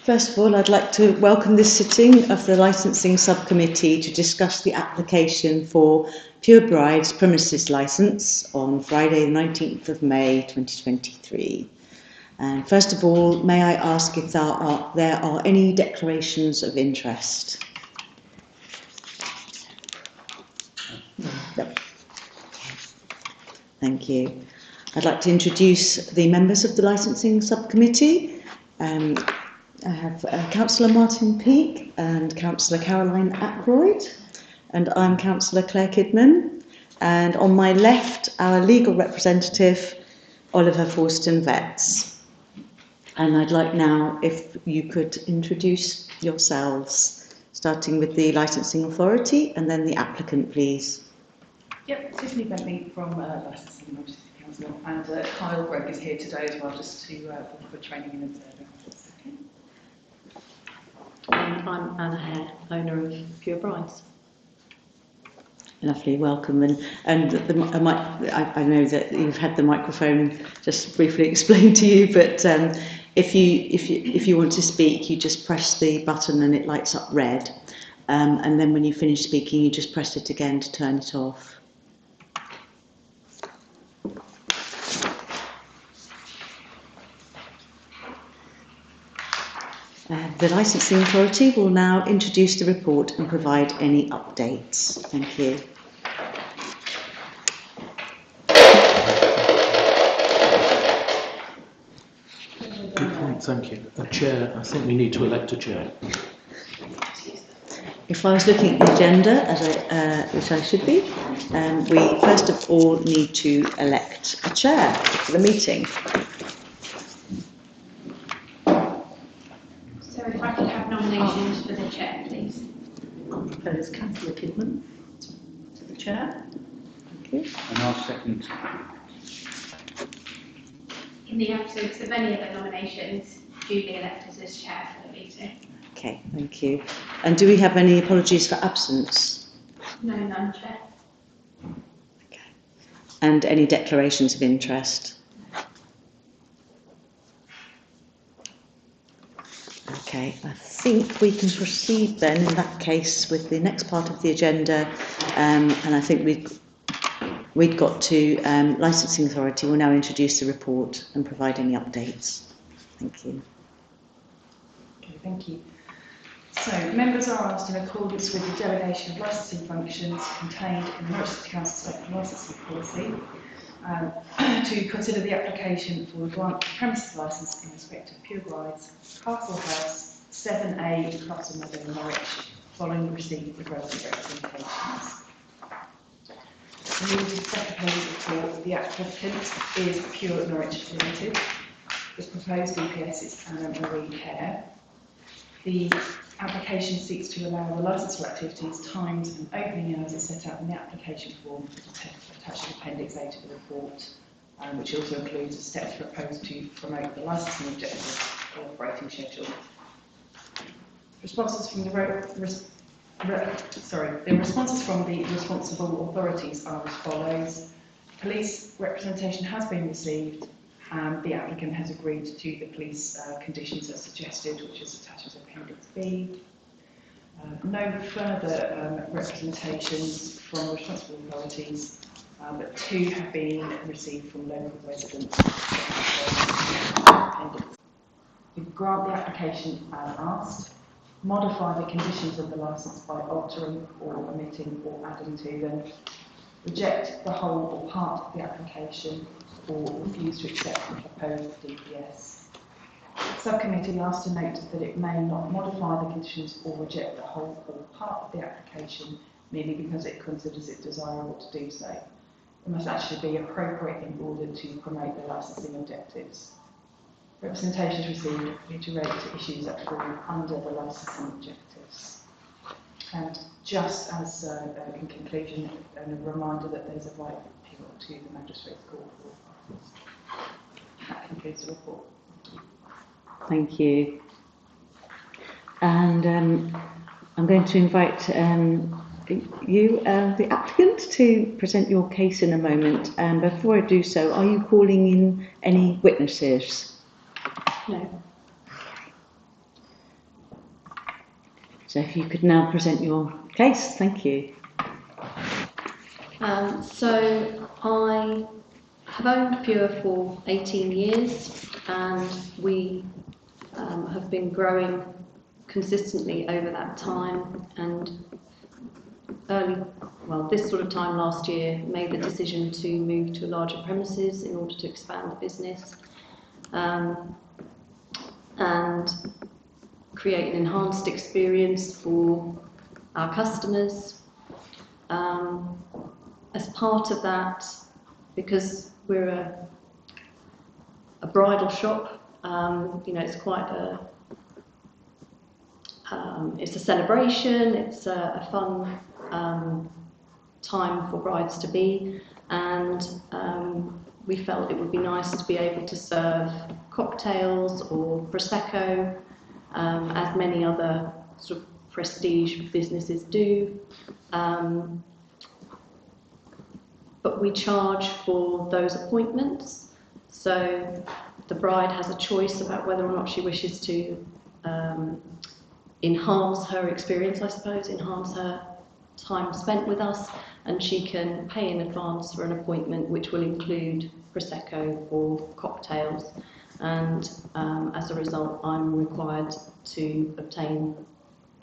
First of all, I'd like to welcome this sitting of the Licensing Subcommittee to discuss the application for Pure Bride's premises licence on Friday the 19th of May 2023. And first of all, may I ask if there are any declarations of interest? No. Thank you. I'd like to introduce the members of the Licensing Subcommittee. I have Councillor Martin Peake and Councillor Caroline Ackroyd, and I'm Councillor Claire Kidman. And on my left, our legal representative, Oliver Forston-Vetts. And I'd like now if you could introduce yourselves, starting with the Licensing Authority and then the applicant, please. Yep, Tiffany Bentley from Licensing Emergency Council, and Kyle Gregg is here today as well, just to for training and observing. And I'm Anna Hare, owner of Pure Brides. Lovely, welcome. And I know that you've had the microphone just briefly explained to you, but if you want to speak, you just press the button and it lights up red. And then when you finish speaking, you just press it again to turn it off. The Licensing Authority will now introduce the report and provide any updates. Thank you. Good point, thank you. A chair, I think we need to elect a chair. If I was looking at the agenda, which I should be, we first of all need to elect a chair for the meeting. So if I could have nominations for the chair, please. I'll propose Councillor Kidman to the chair. Thank you. And I'll second. In the absence of any other nominations, duly elected as chair for the meeting. Okay, thank you. And do we have any apologies for absence? No, none, chair. Okay. And any declarations of interest? Okay, I think we can proceed then in that case with the next part of the agenda, and I think we'd got to Licensing Authority will now introduce the report and provide any updates. Thank you. Okay, thank you. So, members are asked in accordance with the delegation of licensing functions contained in the Norwich City Council licensing policy to consider the application for a grant premises licence in respect of Pure Brides, Castle House, 7A, Castle Meadow, Norwich, following receipt of relevant representations. Moving to the second page of the report, the applicant is Pure Norwich Limited. The proposed DPS is Anna Marie Hare. The application seeks to allow the licence for activities, times and opening hours as set out in the application form attached to Appendix A to the report, which also includes the steps proposed to promote the licensing objectives and operating schedule. Responses from the responses from the responsible authorities are as follows. Police representation has been received, and the applicant has agreed to the police conditions as suggested, which is attached as Appendix B. No further representations from responsible authorities, but two have been received from local residents. We grant the application as asked, modify the conditions of the licence by altering or omitting or adding to them, reject the whole or part of the application, or refuse to accept the proposed DPS. Subcommittee asked to note that it may not modify the conditions or reject the whole or part of the application merely because it considers it desirable to do so. It must actually be appropriate in order to promote the licensing objectives. Representations received reiterate issues that fall under the licensing objectives. And just as in conclusion, a reminder that there's a right of appeal to the Magistrates' Court. That concludes the report. Thank you. And I'm going to invite you, the applicant, to present your case in a moment. And before I do so, are you calling in any witnesses? No. So if you could now present your case, thank you. So I have owned Pure for 18 years, and we have been growing consistently over that time, and this sort of time last year, made the decision to move to larger premises in order to expand the business and create an enhanced experience for our customers. As part of that, because we're a bridal shop, it's quite it's a celebration, it's a fun time for brides to be, and we felt it would be nice to be able to serve cocktails or Prosecco, as many other sort of prestige businesses do. But we charge for those appointments, so the bride has a choice about whether or not she wishes to enhance her experience, I suppose, enhance her time spent with us, and she can pay in advance for an appointment which will include Prosecco or cocktails, and as a result I'm required to obtain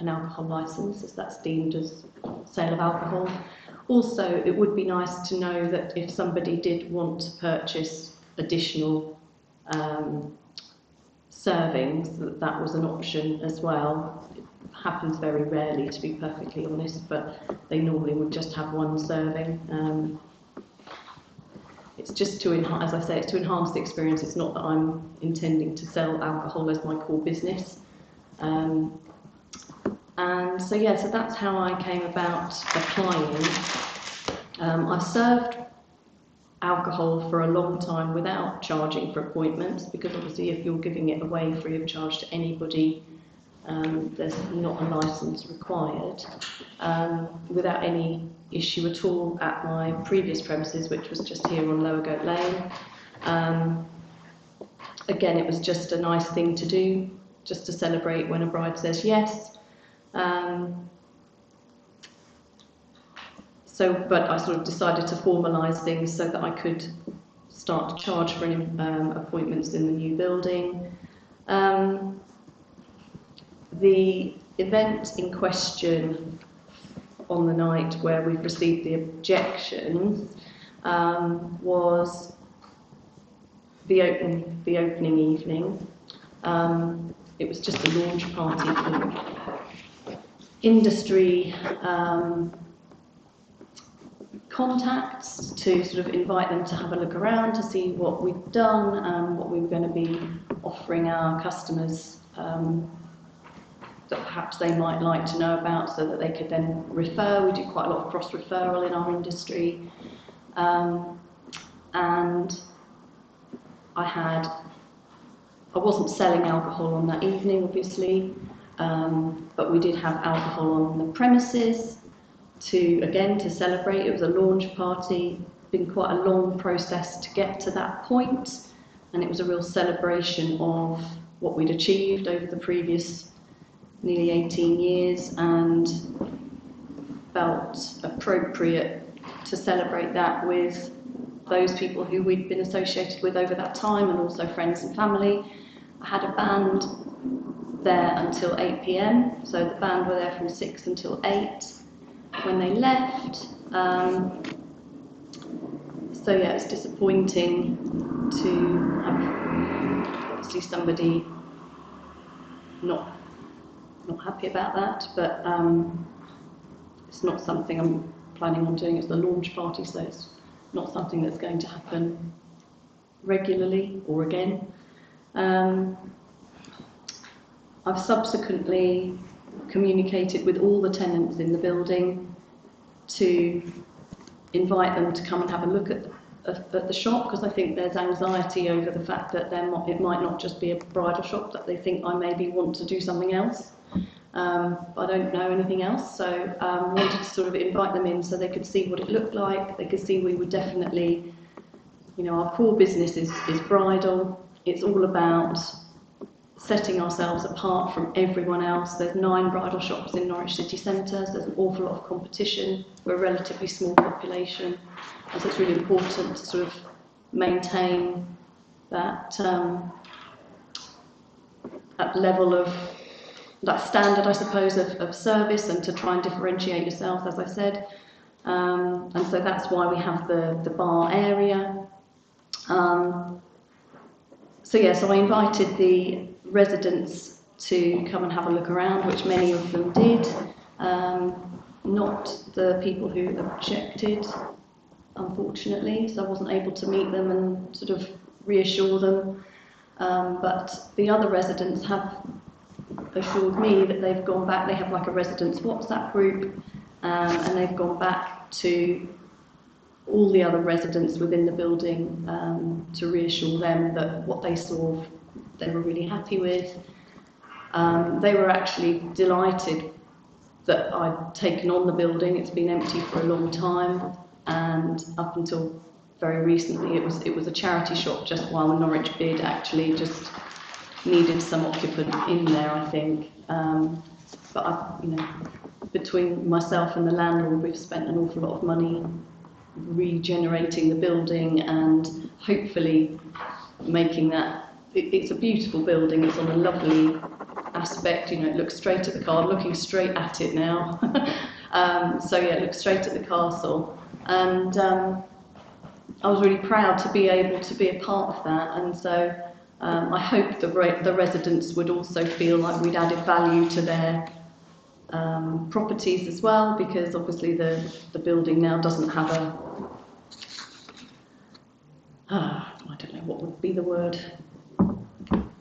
an alcohol licence, as that's deemed as sale of alcohol. Also, it would be nice to know that if somebody did want to purchase additional servings, that was an option as well. It happens very rarely, to be perfectly honest, but they normally would just have one serving. It's just to enhance, as I say, it's to enhance the experience. It's not that I'm intending to sell alcohol as my core business. And so that's how I came about applying. I've served alcohol for a long time without charging for appointments, because obviously if you're giving it away free of charge to anybody, there's not a licence required, without any issue at all at my previous premises, which was just here on Lower Goat Lane. Again, it was just a nice thing to do, just to celebrate when a bride says yes. But I sort of decided to formalise things so that I could start to charge for appointments in the new building. The event in question on the night where we've received the objections was the opening evening. It was just a launch party for industry contacts, to sort of invite them to have a look around, to see what we've done and what we were going to be offering our customers that perhaps they might like to know about, so that they could then refer. We do quite a lot of cross-referral in our industry. And I wasn't selling alcohol on that evening, obviously, but we did have alcohol on the premises to celebrate. It was a launch party. It's been quite a long process to get to that point, and it was a real celebration of what we'd achieved over the previous nearly 18 years, and felt appropriate to celebrate that with those people who we'd been associated with over that time, and also friends and family. I had a band there until 8 p.m, so the band were there from 6 until 8 when they left. It's disappointing to have obviously somebody not happy about that, but it's not something I'm planning on doing. It's the launch party, so it's not something that's going to happen regularly or again. I've subsequently communicated with all the tenants in the building to invite them to come and have a look at the shop, because I think there's anxiety over the fact that it might not just be a bridal shop, that they think I maybe want to do something else. I don't know anything else, so wanted to sort of invite them in so they could see what it looked like. They could see we would definitely, our core business is bridal. It's all about setting ourselves apart from everyone else. There's 9 bridal shops in Norwich city centre, so there's an awful lot of competition. We're a relatively small population, and so it's really important to sort of maintain that, that level of, that standard, I suppose, of service, and to try and differentiate yourself, as I said. And so that's why we have the bar area. So I invited the residents to come and have a look around, which many of them did. Not the people who objected, unfortunately, so I wasn't able to meet them and sort of reassure them. But the other residents have assured me that they've gone back. They have like a residents WhatsApp group, and they've gone back to all the other residents within the building to reassure them that what they saw they were really happy with. They were actually delighted that I'd taken on the building. It's been empty for a long time, and up until very recently it was a charity shop just while the Norwich bid actually just needed some occupant in there, I think. But between myself and the landlord, we've spent an awful lot of money regenerating the building and hopefully making that. It's a beautiful building. It's on a lovely aspect. It looks straight at the car. I'm looking straight at it now. It looks straight at the castle, and I was really proud to be able to be a part of that. And so I hope the residents would also feel like we'd added value to their properties as well, because obviously the building now doesn't have a I don't know what would be the word,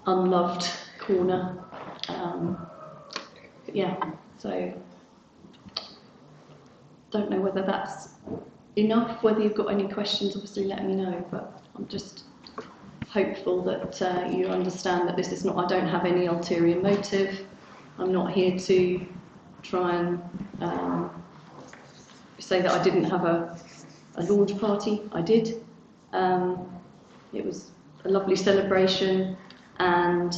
unloved corner. So don't know whether that's enough. Whether you've got any questions, obviously let me know, but I'm just hopeful that you understand that this is not, I don't have any ulterior motive. I'm not here to try and say that I didn't have a launch party. I did. It was a lovely celebration, and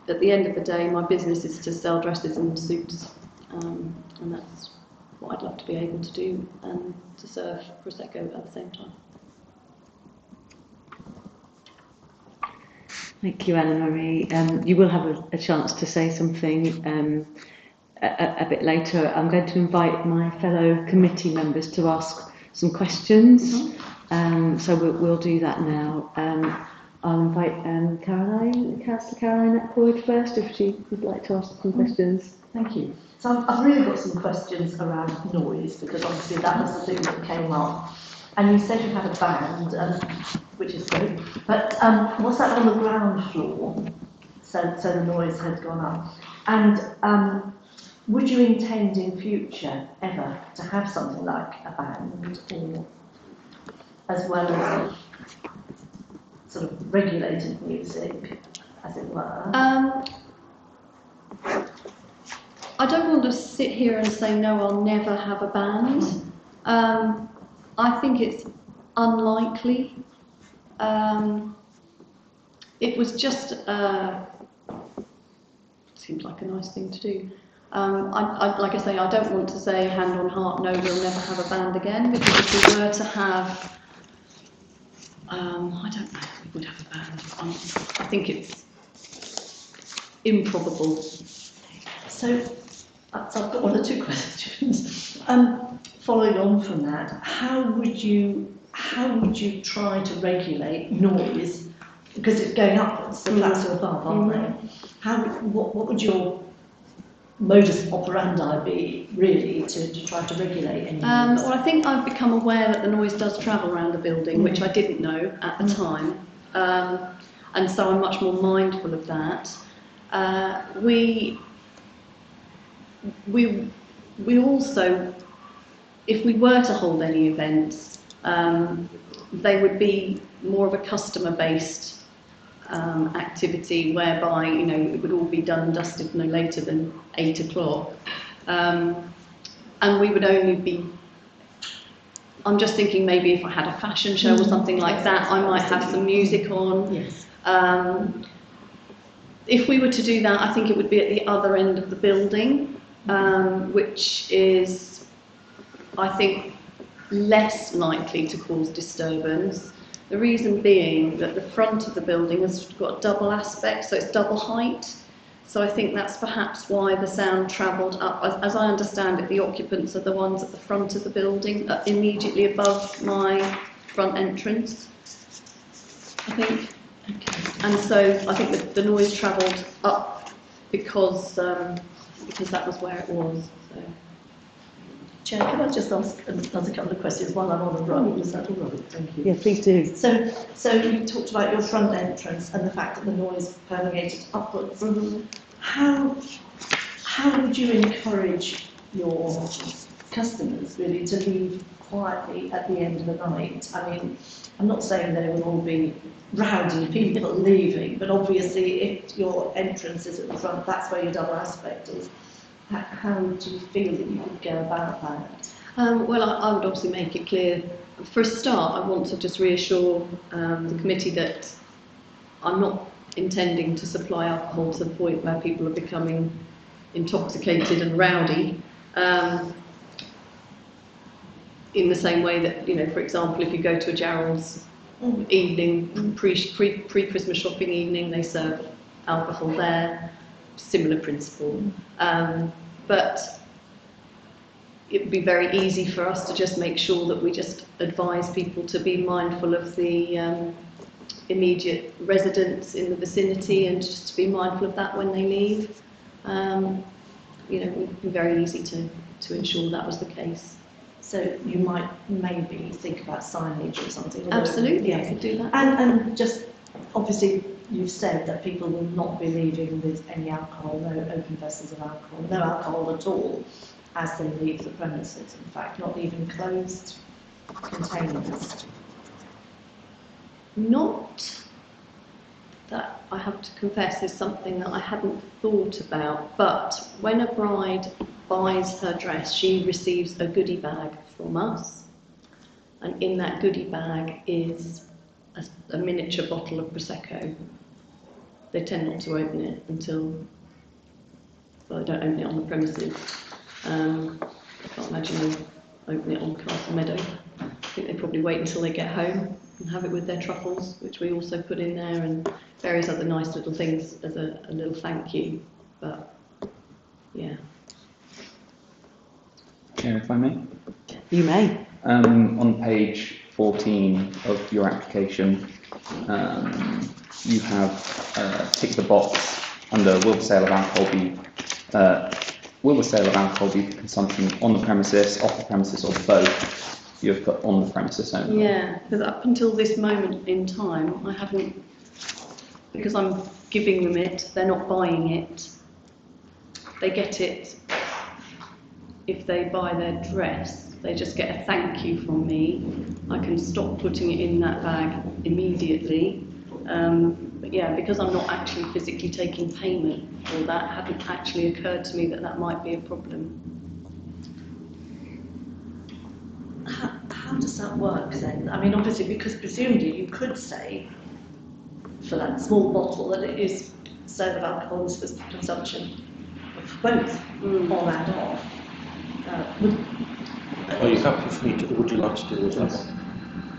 at the end of the day my business is to sell dresses and suits, and that's what I'd love to be able to do, and to serve Prosecco at the same time. Thank you, Anna Marie. You will have a chance to say something a bit later. I'm going to invite my fellow committee members to ask some questions. So we'll do that now. I'll invite Councillor Caroline Ackroyd first, if she would like to ask some questions. Thank you. So I've really got some questions around noise, because obviously that was the thing that came up. And you said you had a band, which is great, but was that on the ground floor? So the noise had gone up. And would you intend in future ever to have something like a band, or as well as sort of regulated music, as it were? I don't want to sit here and say no, I'll never have a band. I think it's unlikely. It was just seems like a nice thing to do. Like I say, I don't want to say hand on heart, no, we'll never have a band again, because if we were to have, I don't know if we would have a band. I think it's improbable. So I've got one or two questions. Following on from that, how would you try to regulate noise, because it's going upwards, the flats are above, aren't they? What would your modus operandi be, really, to try to regulate any noise? Well, I think I've become aware that the noise does travel around the building, which I didn't know at the time, and so I'm much more mindful of that. We also, if we were to hold any events, they would be more of a customer-based activity, whereby it would all be done and dusted no later than 8 o'clock, and we would only be. I'm just thinking maybe if I had a fashion show or something like that, I might have some music on. Yes. If we were to do that, I think it would be at the other end of the building, which is, I think, less likely to cause disturbance. The reason being that the front of the building has got double aspect, so it's double height. So I think that's perhaps why the sound travelled up. As I understand it, the occupants are the ones at the front of the building, immediately above my front entrance, I think. Okay. And so I think that the noise travelled up because that was where it was. So. Chair, can I just ask a couple of questions while I'm on the roll? Is that all right? Thank you. Yeah, please do. So you talked about your front entrance and the fact that the noise permeated upwards. Mm-hmm. How would you encourage your customers really to leave quietly at the end of the night? I mean, I'm not saying they will all be rowdy people leaving, but obviously if your entrance is at the front, that's where your double aspect is. How do you feel that you could go about that? Well, I would obviously make it clear. For a start, I want to just reassure the committee that I'm not intending to supply alcohol to the point where people are becoming intoxicated and rowdy. In the same way that, you know, for example, if you go to a Gerald's evening, pre-Christmas shopping evening, they serve alcohol there. Similar principle. But it would be very easy for us to just make sure that we just advise people to be mindful of the immediate residents in the vicinity and just to be mindful of that when they leave. You know, it would be very easy to ensure that was the case. So you might maybe think about signage or something. Absolutely, Yeah. I could do that. And just obviously you've said that people will not be leaving with any alcohol, no open vessels of alcohol, no alcohol at all as they leave the premises. In fact, not even closed containers. Not that, I have to confess, is something that I hadn't thought about, but when a bride buys her dress, she receives a goodie bag from us, and in that goodie bag is a miniature bottle of Prosecco. They tend not to open it until, well, they don't open it on the premises. I can't imagine them open it on Castle Meadow. I think they probably wait until they get home and have it with their truffles, which we also put in there, and various other nice little things as a little thank you. But yeah. Chair, if I may. You may. On page 14 of your application, you have ticked the box under will the sale of alcohol be for consumption on the premises, off the premises, or both? You've put on the premises only. Yeah, because up until this moment in time, I haven't, because I'm giving them it, they're not buying it. They get it if they buy their dress. They just get a thank you from me. I can stop putting it in that bag immediately. But yeah, because I'm not actually physically taking payment for that, it hadn't actually occurred to me that that might be a problem. How does that work then? I mean, obviously, because presumably you could say for that small bottle that it is sale of alcohol is for consumption of both on and off. Are you happy for me to, or would you like to deal with that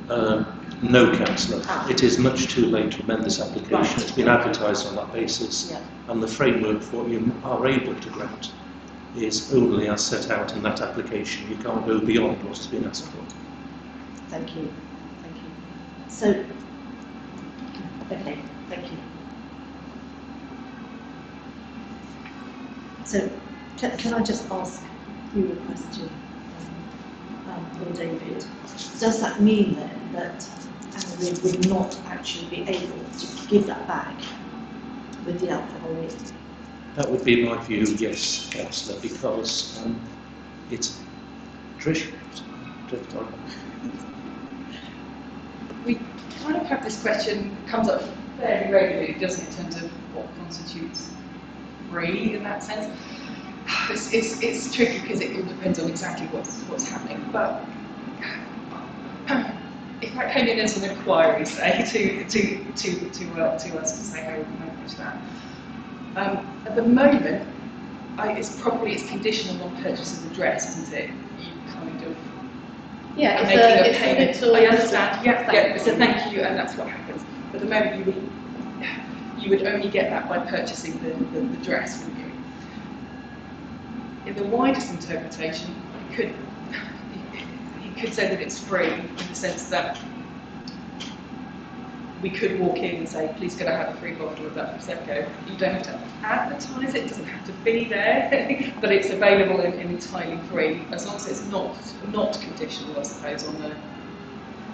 one? No, Councillor. It is much too late to amend this application. Right. It's been advertised on that basis, Yeah. and the framework for what you are able to grant is only as set out in that application. You can't go beyond what's been asked for. Thank you. Thank you. So, okay, thank you. So, can I just ask you a question, or David? Does that mean then that Anna would not actually be able to give that bag with the alcohol in? That would be my view, yes, Councillor, because it's Trish. We kind of have this question, comes up fairly regularly, doesn't it, in terms of what constitutes free in that sense. It's tricky because it depends on exactly what's happening. But if that came in as an inquiry, say, to us to say how we manage that. At the moment, it's conditional on purchase of the dress, isn't it? You kind of Yeah, making a it's payment. a little. I understand. Yeah, Thank so thank you, and that's what happens. But at the moment, you would only get that by purchasing the dress, wouldn't you? In the widest interpretation, you could say that it's free in the sense that we could walk in and say, please could I have a free bottle of that Prosecco? You don't have to advertise it, it doesn't have to be there, but it's available and entirely free, as long as it's not conditional, I suppose, on the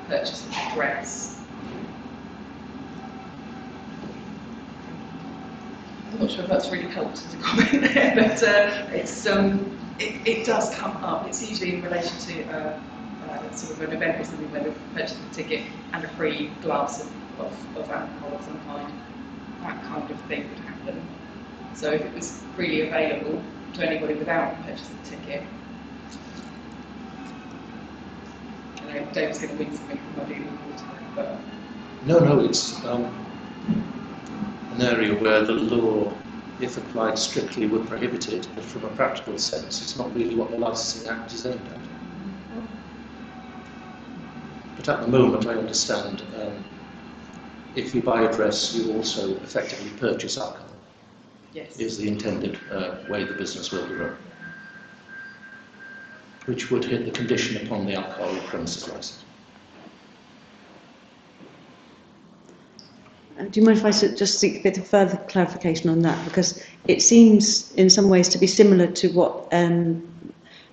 purchase of the dress. I'm not sure if that's really helped as a comment there, but it does come up. It's usually in relation to sort of an event or something where they've purchased a ticket and a free glass of alcohol of some kind. That kind of thing would happen. So if it was freely available to anybody without purchasing a ticket, I know Dave's going to win something from my dealing all the time, but... No, it's an area where the law, if applied strictly, would prohibit it, but from a practical sense, it's not really what the Licensing Act is aimed at. But at the moment, I understand, if you buy a dress, you also effectively purchase alcohol. Yes. Is the intended way the business will be run, which would hit the condition upon the alcohol premises licence. Do you mind if I just seek a bit of further clarification on that? Because it seems in some ways to be similar to what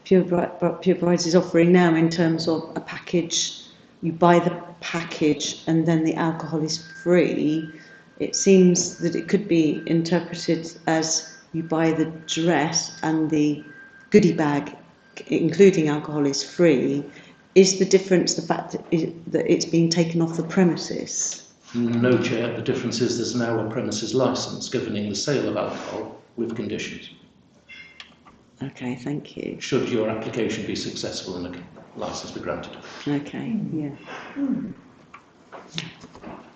Pure Brides is offering now in terms of a package. You buy the package and then the alcohol is free. It seems that it could be interpreted as you buy the dress and the goodie bag, including alcohol, is free. Is the difference the fact that it's being taken off the premises? No, Chair. The difference is there's now a premises licence governing the sale of alcohol with conditions. Okay, thank you. Should your application be successful and the licence be granted. Okay, yeah.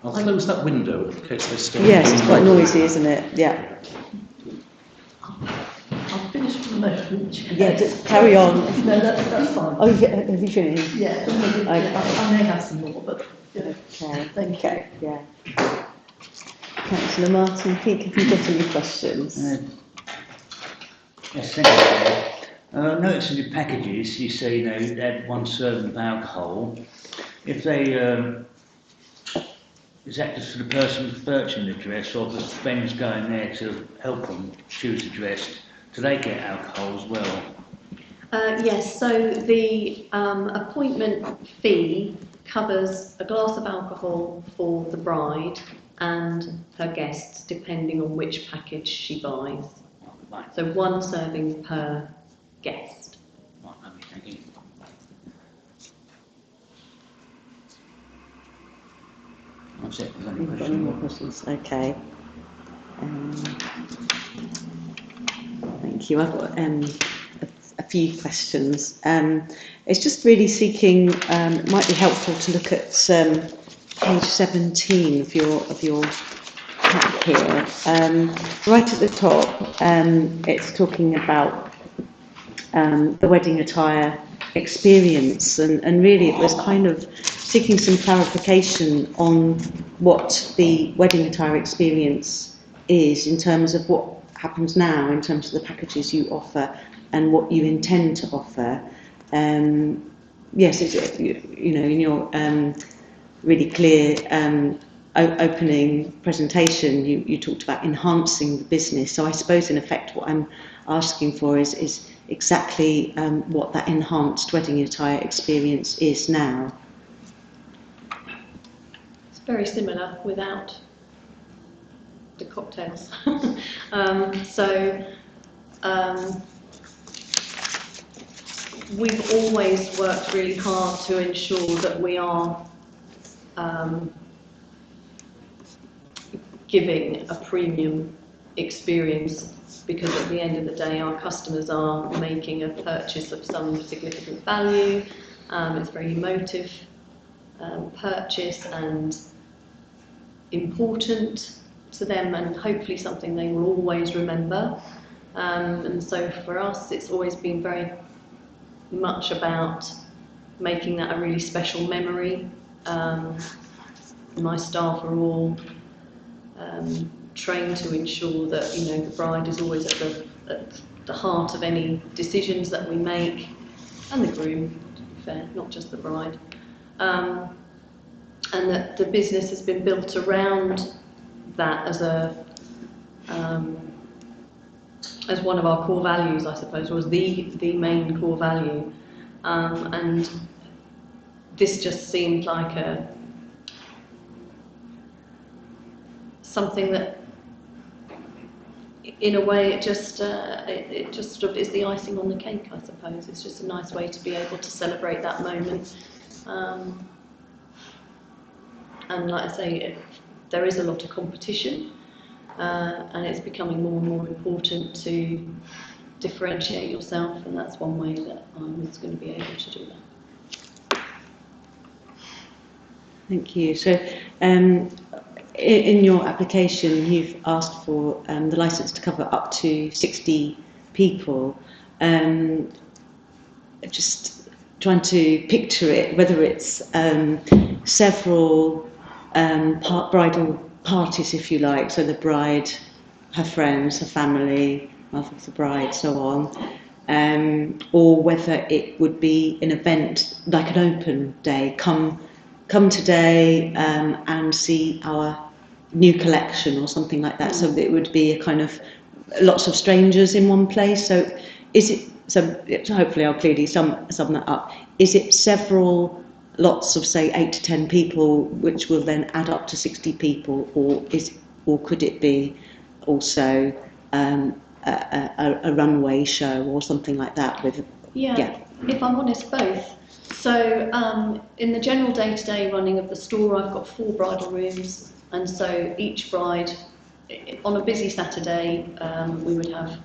I'll close that window in case they stay. Yes, it's quite noisy, isn't it? Yeah. I'll finish for the moment. Yeah, just carry on. No, that's fine. Oh, have you finished? Yeah, Okay. I may have some more, but Okay, thank you. yeah. Councillor Martin Peake, have you got any questions? Yes, thank you, Chair. Notice in the packages you say they had one serving of alcohol. If they, is that just for the person purchasing the dress, or if the friends going there to help them choose the dress, do they get alcohol as well? Yes, so the appointment fee covers a glass of alcohol for the bride and her guests, depending on which package she buys. Right, So one serving per guest. right, lovely, thank you. That's it, there's any You've got any more questions? questions? Okay. Thank you. I've got a few questions. It's just really seeking. It might be helpful to look at page 17 of your pack here. Right at the top, it's talking about the wedding attire experience, and really it was kind of seeking some clarification on what the wedding attire experience is in terms of what happens now in terms of the packages you offer and what you intend to offer. Yes, it's, you know, in your really clear opening presentation, you talked about enhancing the business. So I suppose in effect what I'm asking for is exactly what that enhanced wedding attire experience is now. It's very similar without the cocktails. We've always worked really hard to ensure that we are giving a premium experience, because at the end of the day our customers are making a purchase of some significant value. It's very emotive purchase and important to them, and hopefully something they will always remember. And so for us, it's always been very much about making that a really special memory. My staff are all trained to ensure that the bride is always at the heart of any decisions that we make, and the groom, to be fair, not just the bride. And that the business has been built around that as one of our core values, I suppose, or as the main core value. And this just seemed like something that, in a way, it just sort of is the icing on the cake, I suppose. It's just a nice way to be able to celebrate that moment. And like I say, there is a lot of competition, and it's becoming more and more important to differentiate yourself, and that's one way that I was going to be able to do that. Thank you. So, in your application, you've asked for the licence to cover up to 60 people. Just trying to picture it, whether it's several bridal parties, if you like, so the bride, her friends, her family, mother of the bride, so on, or whether it would be an event like an open day, come today and see our new collection or something like that. So it would be a kind of lots of strangers in one place. So is it? So hopefully I'll clearly sum that up. Is it several lots of, say, 8 to 10 people, which will then add up to 60 people, or could it be also a runway show or something like that? Yeah. If I'm honest, both. So in the general day-to-day running of the store, I've got 4 bridal rooms, and so each bride, on a busy Saturday, we would have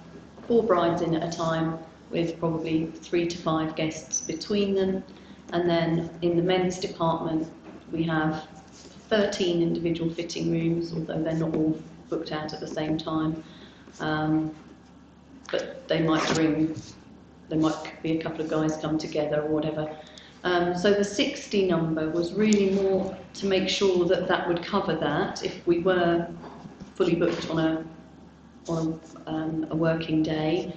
4 brides in at a time, with probably 3 to 5 guests between them. And then in the men's department, we have 13 individual fitting rooms, although they're not all booked out at the same time. But there might be a couple of guys come together or whatever. So the 60 number was really more to make sure that would cover that if we were fully booked on a working day.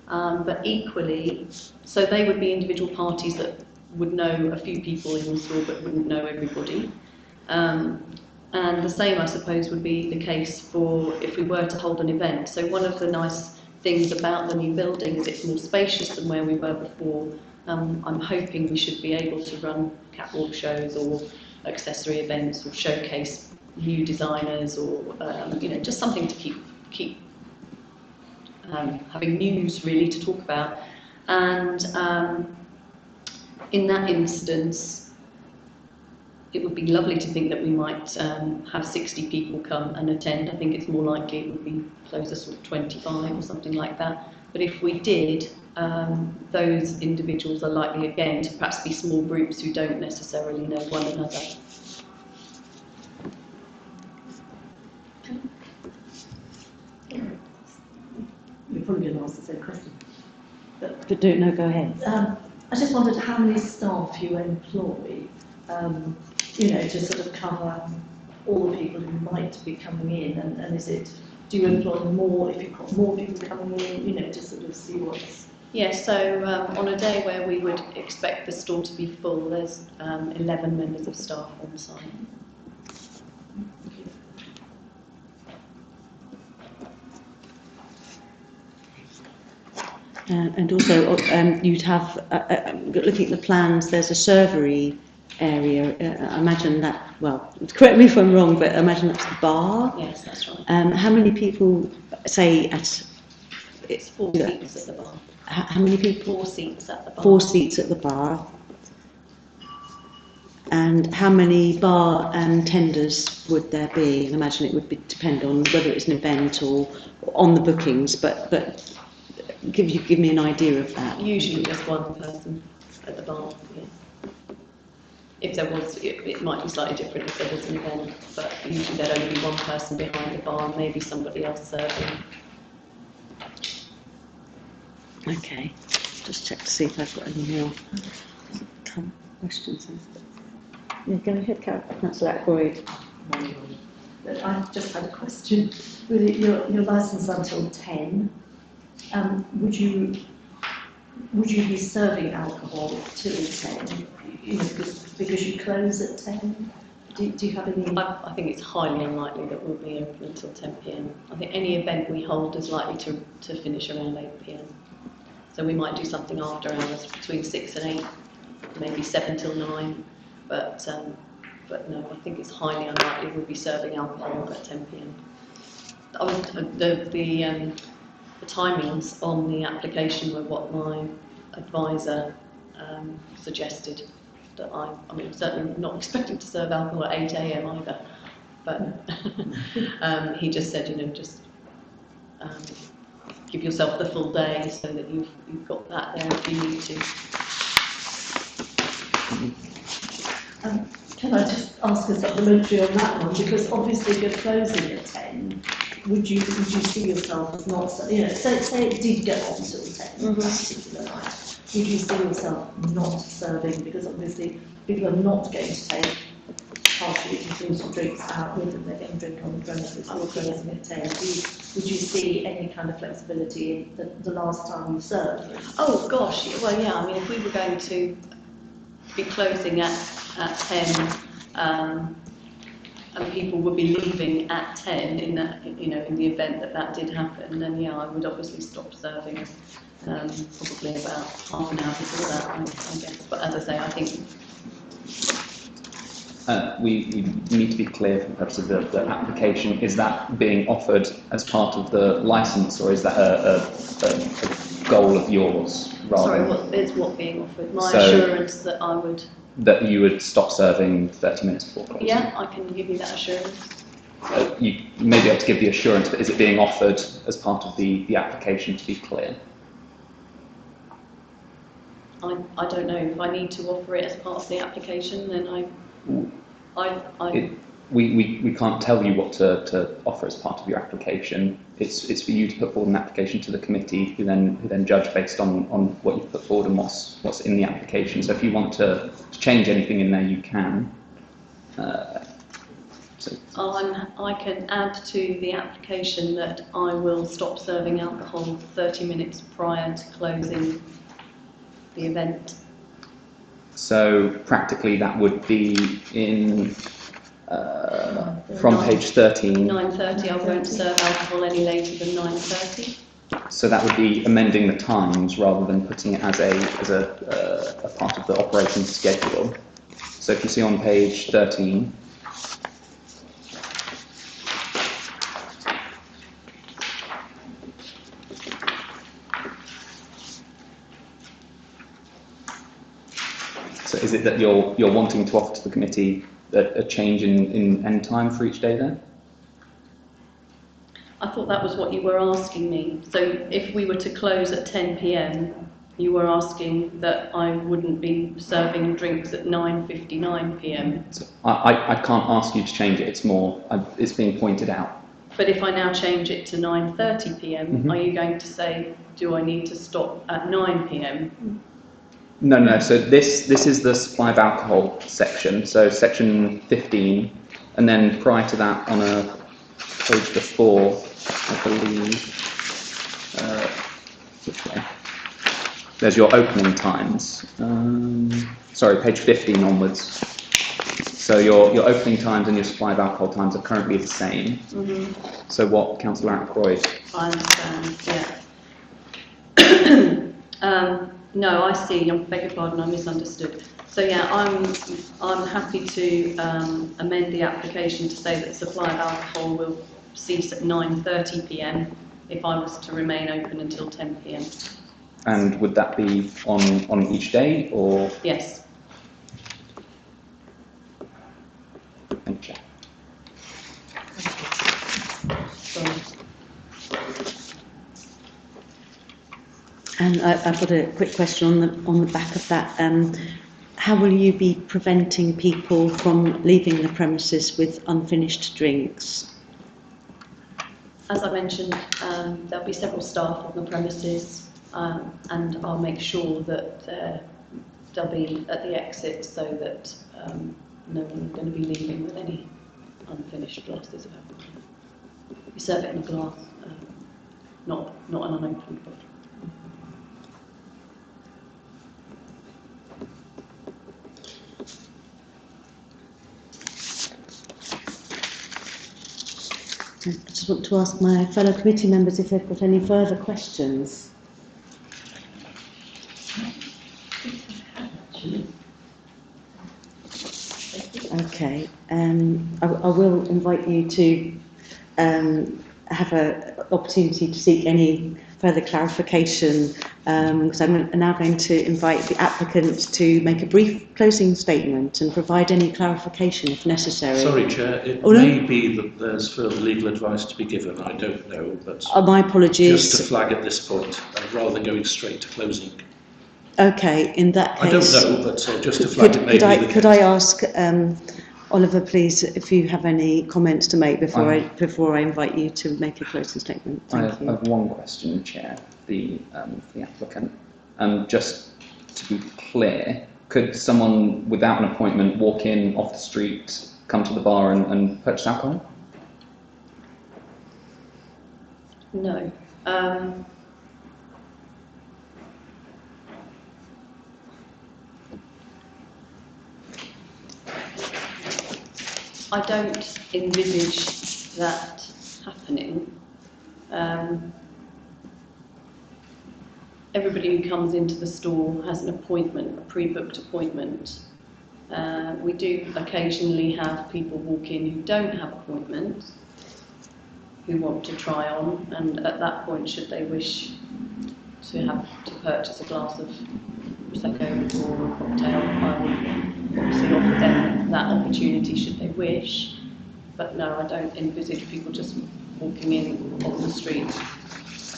But equally, so they would be individual parties that would know a few people in the store but wouldn't know everybody. And the same, I suppose, would be the case for if we were to hold an event. So one of the nice things about the new building is it's more spacious than where we were before. I'm hoping we should be able to run catwalk shows or accessory events or showcase new designers or just something to keep having news really to talk about. And in that instance, it would be lovely to think that we might have 60 people come and attend. I think it's more likely it would be closer to 25 or something like that. But if we did, those individuals are likely again to perhaps be small groups who don't necessarily know one another. You're probably going to ask the same question. But go ahead. I just wondered how many staff you employ, to sort of cover all the people who might be coming in, and do you employ more if you've got more people coming in, to sort of see what's... Yes, so on a day where we would expect the store to be full, there's 11 members of staff on site. And also, you'd have, looking at the plans, there's a servery area. I imagine that, well, correct me if I'm wrong, but I imagine that's the bar. Yes, that's right. How many people, say, It's 4 seats at the bar. How many people? 4 seats at the bar. 4 seats at the bar. And how many bar tenders would there be? I imagine it would depend on whether it's an event or on the bookings, but give me an idea of that. Usually just one person at the bar, yes. if there was, it might be slightly different if there was an event, but usually there'd only be one person behind the bar and maybe somebody else serving. Okay, just check to see if I've got any more questions. Yeah, go ahead, Councillor Ackroyd. I just had a question. With your licence until 10, would you be serving alcohol till 10? You know, because you close at 10. Do you have any? I think it's highly unlikely that we'll be open until 10 p.m. I think any event we hold is likely to finish around 8 p.m. So we might do something after hours between 6 and 8, maybe 7 till 9. But no, I think it's highly unlikely we'll be serving alcohol at 10 p.m. The timings on the application were what my advisor suggested. That I mean, I'm certainly not expecting to serve alcohol at 8 a.m. either. But he just said, you know, just give yourself the full day so that you've got that there if you need to. Can I just ask a supplementary on that one? Because obviously if you're closing at 10, would you see yourself as not, you know, say it did go on till 10 that particular night, would you see yourself not serving? Because obviously people are not going to take partially inclusive drinks out with them, they're getting drink on the premises, you're closing at 10. Would you see any kind of flexibility in the last time you served? Oh gosh, well yeah, I mean if we were going to be closing at 10 and people would be leaving at 10 in that, you know, in the event that did happen, then yeah, I would obviously stop serving probably about half an hour before that, I guess. But as I say, I think we need to be clear for the purpose of the application. Is that being offered as part of the licence, or is that a goal of yours? Sorry, what is what being offered? My assurance that I would... That you would stop serving 30 minutes before closing? Yeah, I can give you that assurance. You may be able to give the assurance, but is it being offered as part of the application, to be clear? I don't know. If I need to offer it as part of the application, then We can't tell you what to offer as part of your application. It's for you to put forward an application to the committee, who then judge based on what you've put forward and what's in the application. So if you want to change anything in there, you can. I can add to the application that I will stop serving alcohol 30 minutes prior to closing the event. So practically that would be in from page 13. 9:30. I won't serve alcohol any later than 9:30. So that would be amending the times rather than putting it as a part of the operating schedule. So if you see on page 13. So is it that you're wanting to offer to the committee a change in end time for each day then? I thought that was what you were asking me. So if we were to close at 10 p.m, you were asking that I wouldn't be serving drinks at 9:59 p.m. So I can't ask you to change it. It's more it's being pointed out. But if I now change it to 9:30 p.m, are you going to say, do I need to stop at 9 p.m? No. So this is the supply of alcohol section. So section 15, and then prior to that, on a page before, I believe. Which way? There's your opening times. Sorry, page 15 onwards. So your opening times and your supply of alcohol times are currently the same. So what, Councillor Ackroyd? I understand. Yeah. No, I see. I beg your pardon. I misunderstood. So yeah, I'm happy to amend the application to say that supply of alcohol will cease at 9:30 p.m. if I was to remain open until 10 p.m. And would that be on each day, or? Yes. Thank you. And I've got a quick question on the back of that. how will you be preventing people from leaving the premises with unfinished drinks? As I mentioned, there'll be several staff on the premises, and I'll make sure that they'll be at the exit so that no one's going to be leaving with any unfinished glasses of alcohol. We serve it in a glass, not an unopened bottle. I just want to ask my fellow committee members if they've got any further questions. Okay, I will invite you to have an opportunity to seek any further clarification, because I'm now going to invite the applicant to make a brief closing statement and provide any clarification if necessary. Sorry, Chair, it may be that there's further legal advice to be given, I don't know, but my apologies. Just to flag at this point, rather than going straight to closing. Okay, in that case... I don't know, but just to flag it may be the case. Could I ask Oliver, please, if you have any comments to make before I invite you to make a closing statement? Thank you. I have one question, Chair, the applicant. Just to be clear, could someone without an appointment walk in off the street, come to the bar and purchase alcohol? No. I don't envisage that happening. Everybody who comes into the store has an appointment, a pre-booked appointment. We do occasionally have people walk in who don't have appointments, who want to try on, and at that point, should they wish to purchase a glass of Prosecco or a cocktail, I would obviously offer them that opportunity should they wish. But no, I don't envisage people just walking in on the street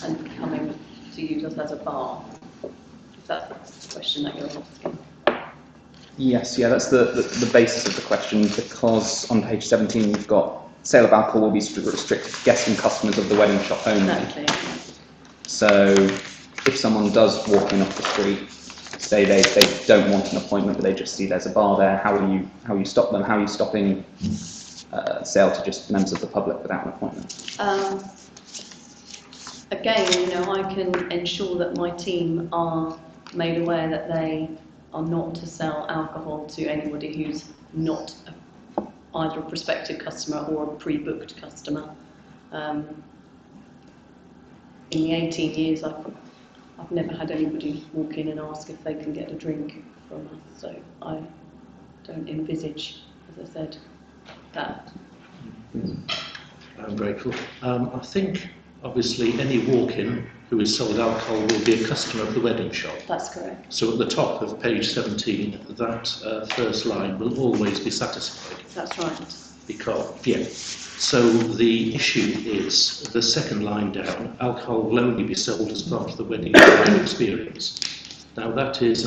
and coming to use us as a bar. Is that the question that you're asking? Yes, yeah, that's the basis of the question, because on page 17 you've got sale of alcohol will be restricted to guests and customers of the wedding shop only. Exactly. So if someone does walk in off the street, say they don't want an appointment but they just see there's a bar there, how will you stop them? How are you stopping sale to just members of the public without an appointment? Again, I can ensure that my team are made aware that they are not to sell alcohol to anybody who's not either a prospective customer or a pre-booked customer. In the 18 years, I've never had anybody walk in and ask if they can get a drink from us, so I don't envisage, as I said, that. I'm grateful. I think, obviously, any walk-in who is sold alcohol will be a customer of the wedding shop. That's correct. So at the top of page 17, that first line will always be satisfied. That's right. So the issue is the second line down, alcohol will only be sold as part of the wedding experience. Now that is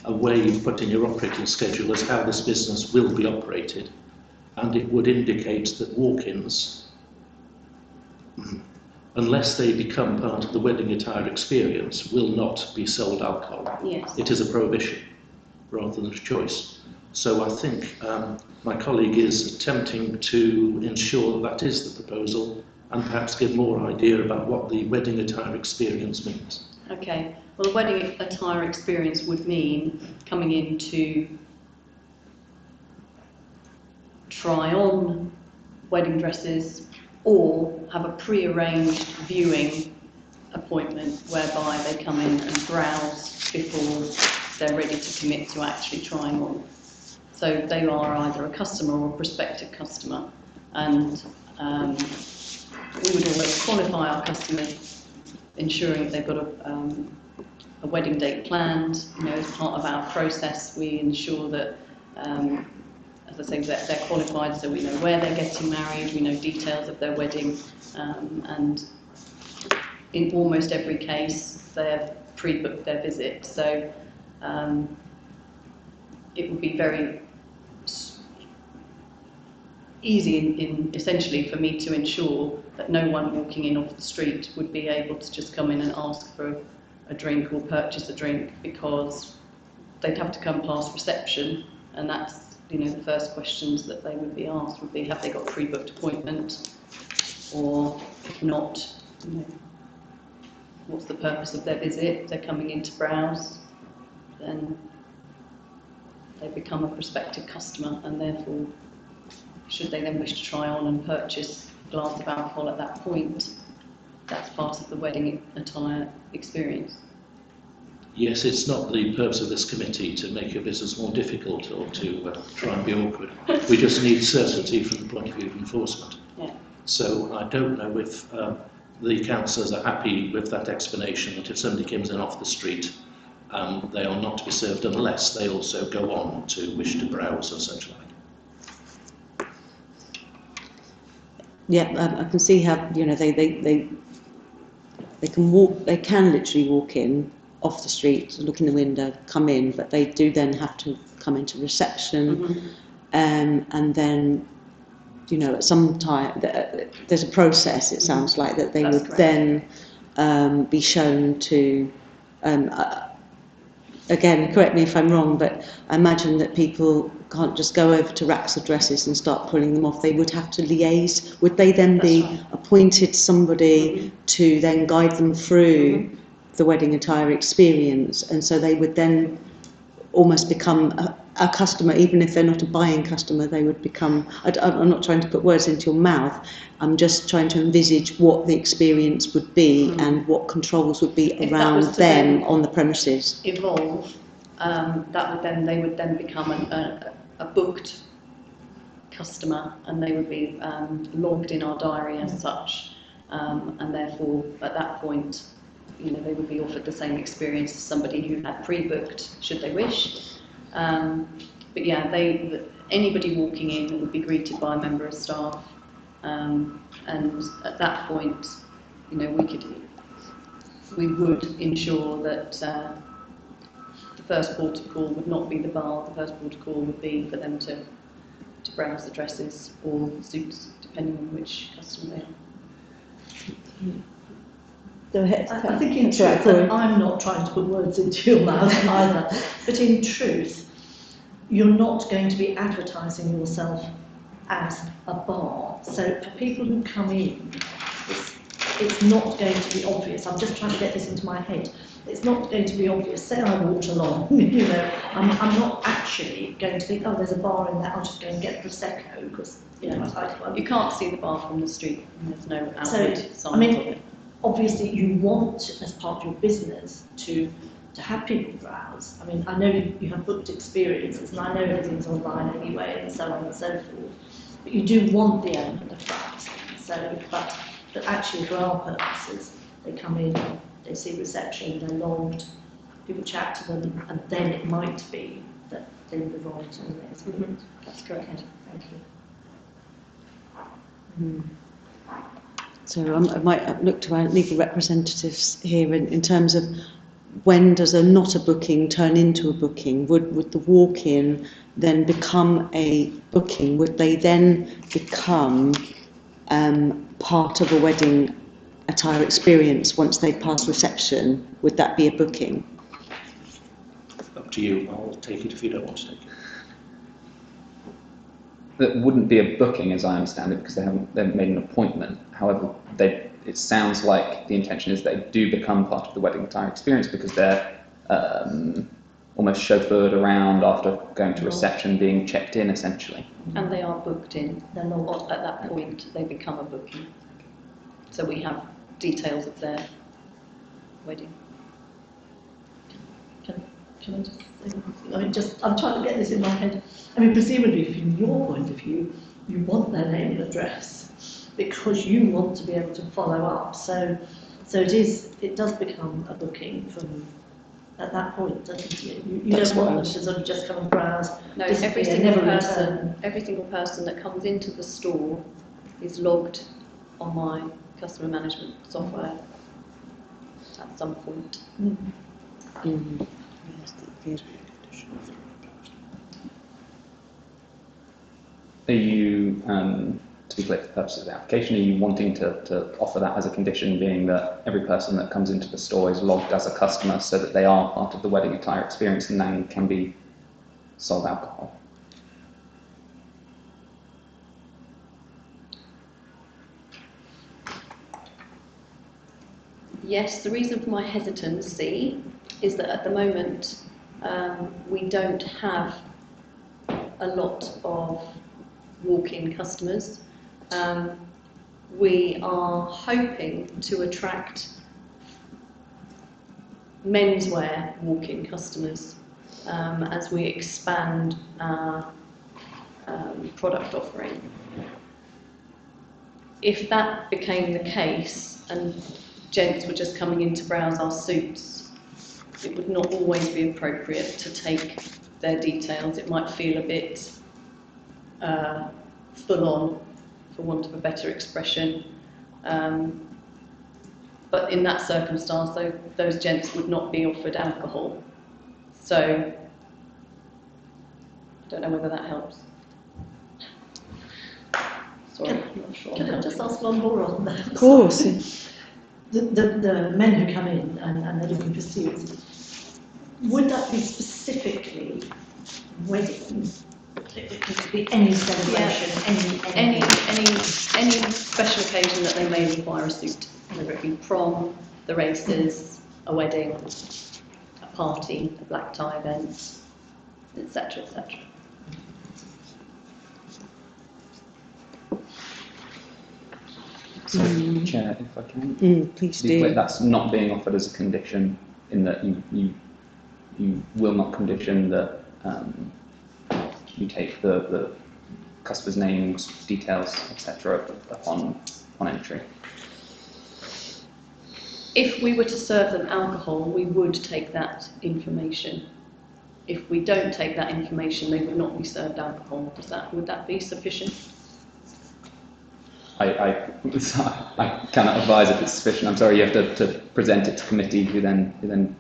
a way of putting your operating schedule as how this business will be operated, and it would indicate that walk-ins, unless they become part of the wedding attire experience, will not be sold alcohol. Yes. It is a prohibition rather than a choice. So I think my colleague is attempting to ensure that is the proposal and perhaps give more idea about what the wedding attire experience means. Okay. Well, the wedding attire experience would mean coming in to try on wedding dresses or have a pre-arranged viewing appointment whereby they come in and browse before they're ready to commit to actually trying on. So they are either a customer or a prospective customer, and we would always qualify our customers, ensuring that they've got a wedding date planned. As part of our process, we ensure that, as I say, that they're qualified, so we know where they're getting married, we know details of their wedding, and in almost every case, they've pre-booked their visit. So it would be very easy in essentially for me to ensure that no one walking in off the street would be able to just come in and ask for a drink or purchase a drink, because they'd have to come past reception, and that's, you know, the first questions that they would be asked would be, have they got a pre-booked appointment, or if not, you know, what's the purpose of their visit? If they're coming in to browse, then they become a prospective customer, and therefore, should they then wish to try on and purchase a glass of alcohol at that point, that's part of the wedding attire experience. Yes, it's not the purpose of this committee to make your business more difficult or to try and be awkward. We just need certainty from the point of view of enforcement. Yeah. So I don't know if the councillors are happy with that explanation that if somebody comes in off the street, they are not to be served unless they also go on to wish to browse or such like. Yeah, I can see how, you know, they can walk, they can literally walk in off the street, look in the window, come in, but they do then have to come into reception, and then, you know, at some time there's a process. It sounds like that they That's would correct. then be shown to. Again, correct me if I'm wrong, but I imagine that people can't just go over to racks of dresses and start pulling them off. They would have to liaise. Would they then be appointed somebody to then guide them through the wedding attire experience? And so they would then almost become a customer, even if they're not a buying customer. They would become, I'm not trying to put words into your mouth, I'm just trying to envisage what the experience would be and what controls would be If around that was to them then on the premises. evolve, they would then become a booked customer, and they would be logged in our diary as such, and therefore at that point, you know, they would be offered the same experience as somebody who had pre-booked, should they wish. But yeah, anybody walking in would be greeted by a member of staff, and at that point, you know, we would ensure that the first port of call would not be the bar. The first port of call would be for them to browse the dresses or suits, depending on which customer they are. Go ahead. I think in truth, and I'm not trying to put words into your mouth either, but in truth, you're not going to be advertising yourself as a bar. So for people who come in, it's not going to be obvious. I'm just trying to get this into my head. It's not going to be obvious. Say I walked along, you know, I'm not actually going to think, oh, there's a bar in there, I'll just go and get Prosecco, because, you know, You can't see the bar from the street, and there's no outward signs of it. Obviously you want, as part of your business, to have people browse. I mean, I know you have booked experiences, and I know everything's online anyway, and so on and so forth, but you do want the element of browsing. So, but actually for our purposes, they come in, they see reception, they're logged, people chat to them, and then it might be that they move on to the next point. That's correct. Thank you. So I might look to our legal representatives here in terms of when does a not a booking turn into a booking? Would the walk-in then become a booking? Would they then become part of a wedding attire experience once they pass reception? Would that be a booking? Up to you. I'll take it if you don't want to take it. That wouldn't be a booking, as I understand it, because they haven't made an appointment. However, it sounds like the intention is they do become part of the wedding attire experience because they're almost chauffeured around after going to reception, being checked in, essentially. And they are booked in. They're not at that point. They become a booking. So we have details of their wedding. Can I just say, I'm trying to get this in my head. I mean, presumably from your point of view, you want their name and address because you want to be able to follow up. So it does become a booking from at that point, doesn't it? You don't want them to sort of just come and browse. No, disappear, every single person that comes into the store is logged on my customer management software at some point. to be clear for the purposes of the application, are you wanting to offer that as a condition, being that every person that comes into the store is logged as a customer so that they are part of the wedding attire experience and then can be sold alcohol? Yes, the reason for my hesitancy is that at the moment we don't have a lot of walk-in customers. We are hoping to attract menswear walk-in customers as we expand our product offering. If that became the case and gents were just coming in to browse our suits, it would not always be appropriate to take their details. It might feel a bit full on, for want of a better expression. But in that circumstance, those gents would not be offered alcohol. So, I don't know whether that helps. Sorry, I'm not sure. Can I just ask one more on that? Of course. The men who come in and they're looking for suits, would that be specifically wedding? It could be any celebration, Any special occasion that they may require a suit, whether it be prom, the races, a wedding, a party, a black tie event, etc., etc. So, Chair, if I can. Please Be clear, do. that's not being offered as a condition, in that you will not condition that you take the customer's names, details, etc. upon entry. If we were to serve them alcohol, we would take that information. If we don't take that information, they would not be served alcohol. Would that be sufficient? I cannot advise if it's sufficient. I'm sorry, you have to present it to committee, who then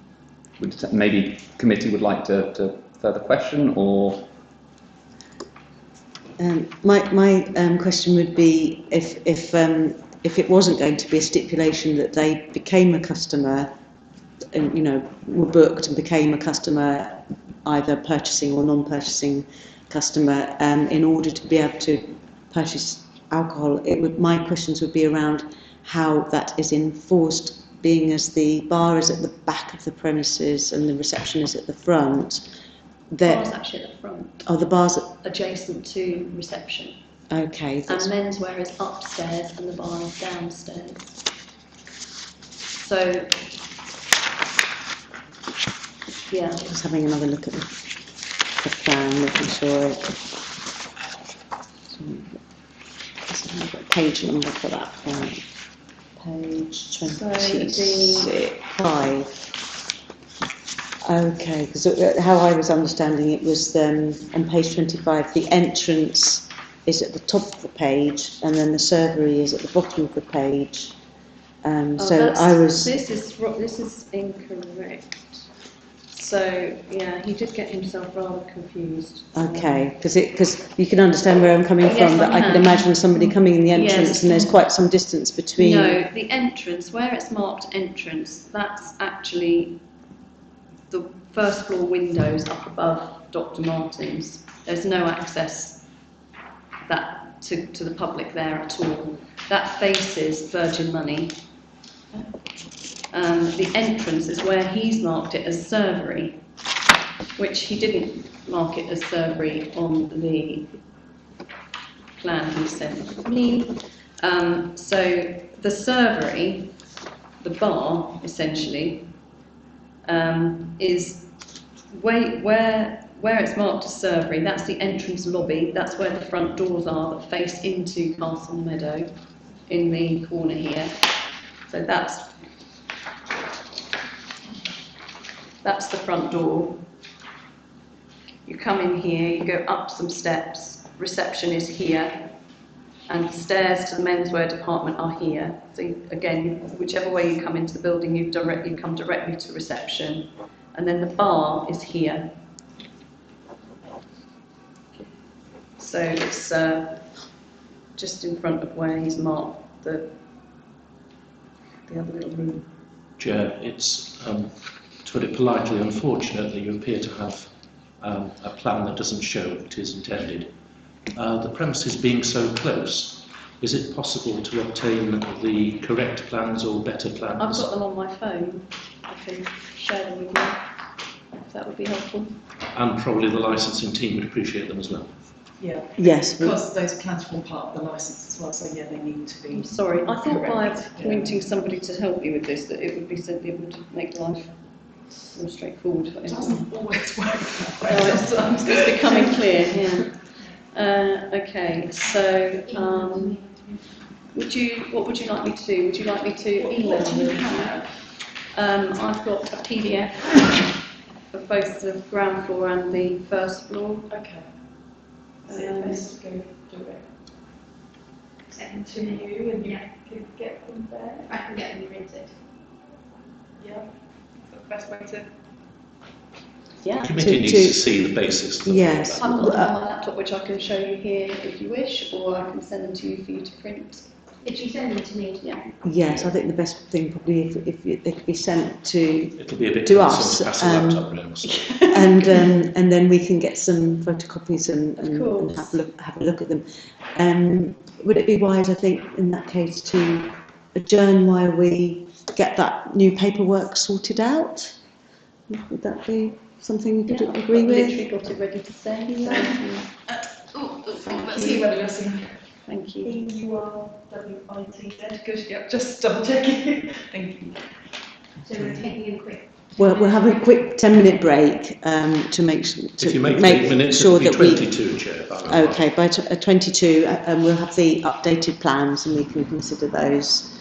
would maybe committee would like to further question, or. My question would be if it wasn't going to be a stipulation that they became a customer, and were booked and became a customer, either purchasing or non-purchasing customer, in order to be able to purchase alcohol, my questions would be around how that is enforced, being as the bar is at the back of the premises and the reception is at the front. The bar's actually at the front. Oh, the bar's adjacent to reception. Okay. And menswear is upstairs and the bar is downstairs. So, yeah. Just having another look at the plan, making sure I've got a page number for that plan. Page 25. Okay, because how I was understanding it was on page 25, the entrance is at the top of the page and then the servery is at the bottom of the page. This is incorrect. So, yeah, he did get himself rather confused. Okay, because you can understand where I'm coming Yes, from, but I can imagine somebody coming in the entrance and there's quite some distance between. No, the entrance, where it's marked entrance, that's actually the first floor windows up above Dr. Martin's. There's no access to the public there at all. That faces Virgin Money. The entrance is where he's marked it as servery, which he didn't mark it as servery on the plan he sent me. So the servery, the bar essentially, is where it's marked as servery. That's the entrance lobby. That's where the front doors are that face into Castle Meadow, in the corner here. So that's the front door. You come in here, you go up some steps, reception is here, and stairs to the menswear department are here. So again, whichever way you come into the building, you come directly to reception. And then the bar is here. So it's just in front of where he's marked the other little room. Chair, it's, to put it politely, unfortunate that you appear to have a plan that doesn't show what is intended. The premises being so close, is it possible to obtain the correct plans or better plans? I've got them on my phone. I can share them with you, if that would be helpful. And probably the licensing team would appreciate them as well. Yeah. Yes. Because those plans form part of the licence as well, so yeah, they need to be. I'm sorry, I thought by correct. appointing somebody to help you with this that it would be said it would make life more straightforward for It everyone. doesn't always work that way. Oh, it's becoming clear, yeah. Okay, so what would you like me to do? Would you like me to email What do you you? have? I've got a PDF of both the ground floor and the first floor. Okay. Is it best to go do it Send to you and you Yeah. can get them there? I can get them printed. Yeah. Is that the best way to? Yeah. The committee needs to see the basics. Of the Yes. plan. I've got them on my laptop, which I can show you here if you wish, or I can send them to you for you to print. If you send them to me, Yeah. Yes, I think the best thing probably if they could be sent to It'll be a bit to cumbersome us, to pass a laptop round. So. and then we can get some photocopies and course. have a look at them. Would it be wise, I think, in that case, to adjourn while we get that new paperwork sorted out? Would that be something you could agree I've with? literally got it ready to send. So, Let's see whether you're seeing. thank you. EURWITZ. Good. Yep. Just double checking. Thank you. so we're taking a quick. We'll have a quick 10-minute break to make If you make 8 minutes, sure it'll be that we. 22, Chair. By the way. Okay, by 22, we'll have the updated plans and we can consider those.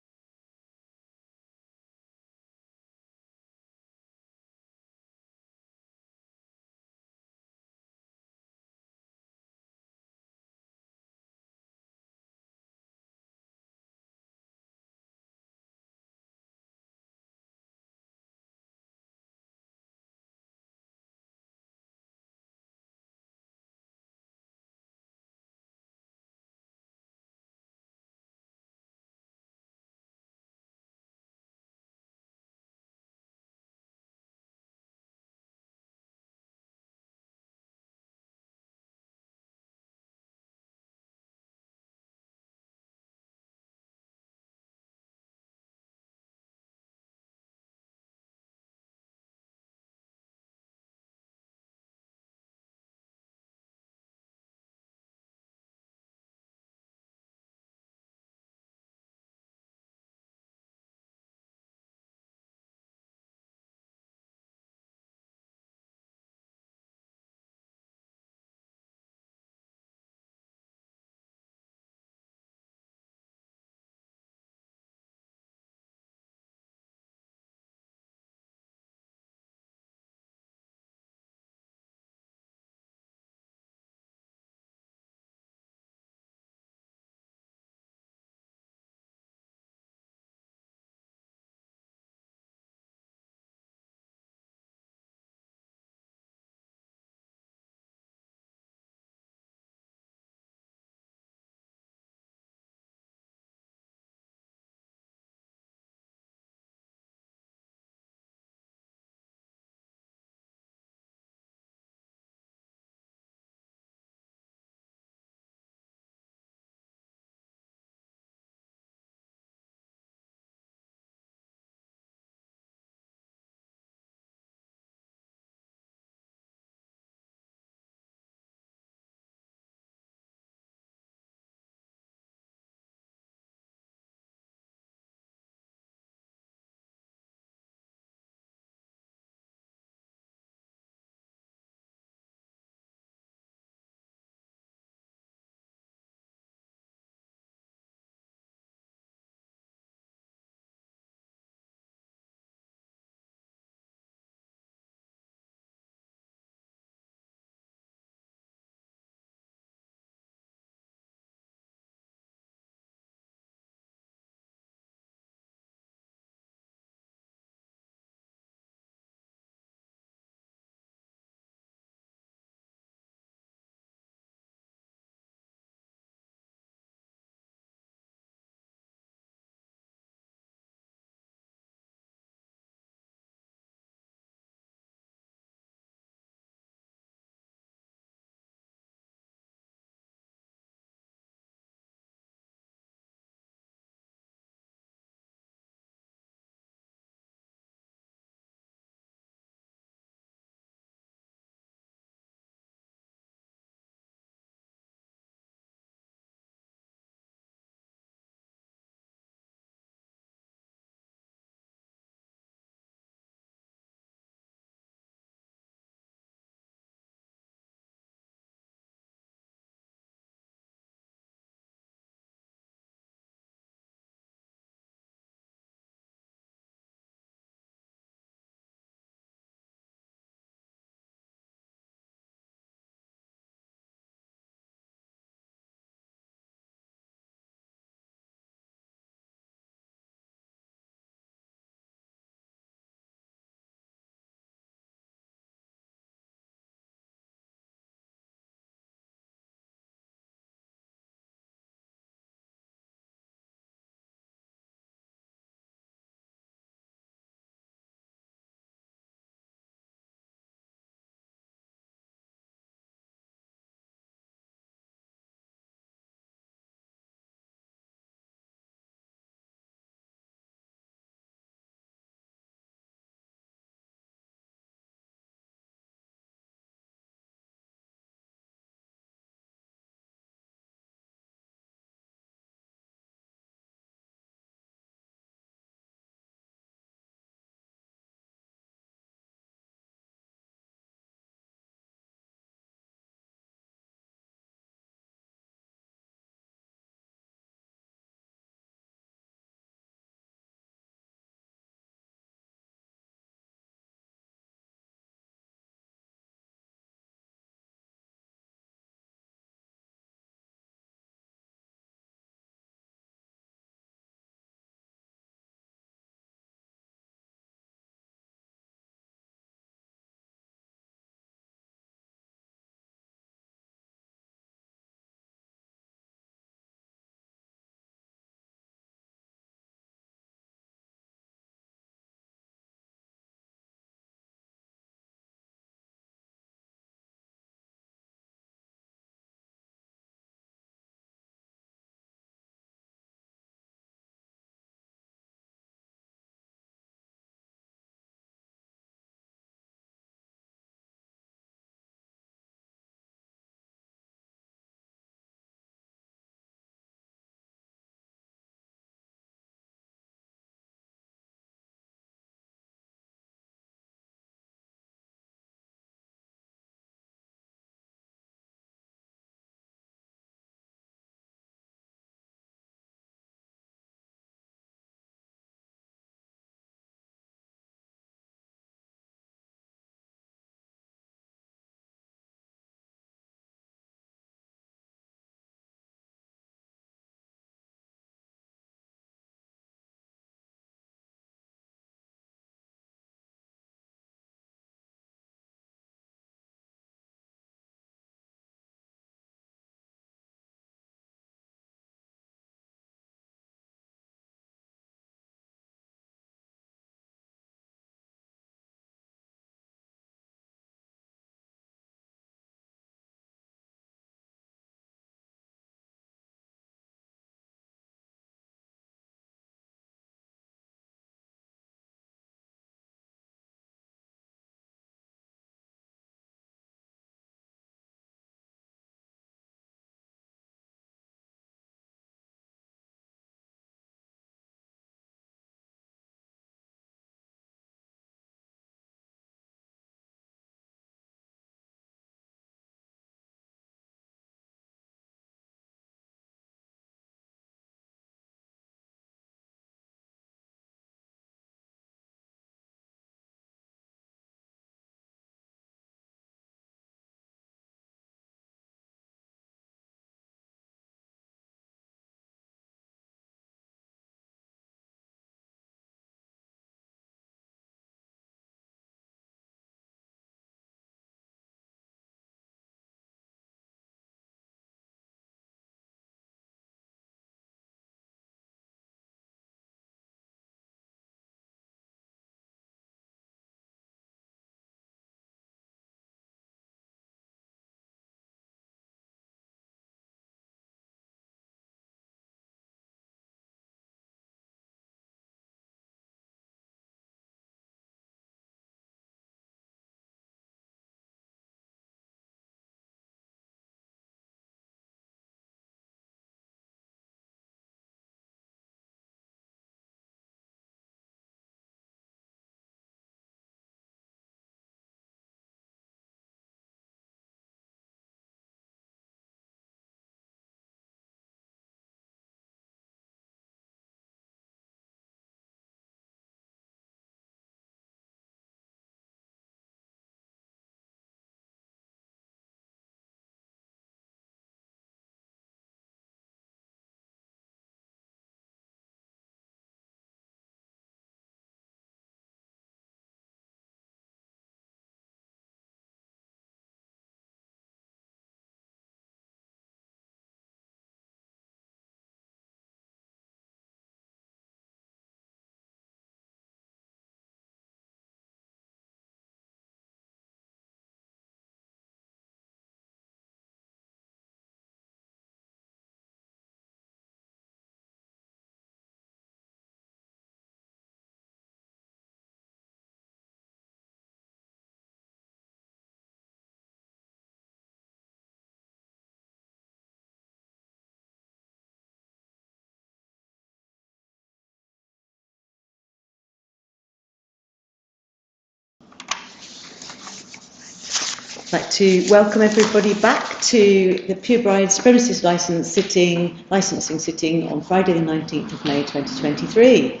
I'd like to welcome everybody back to the Pure Bride's premises licensing sitting on Friday the 19th of May 2023.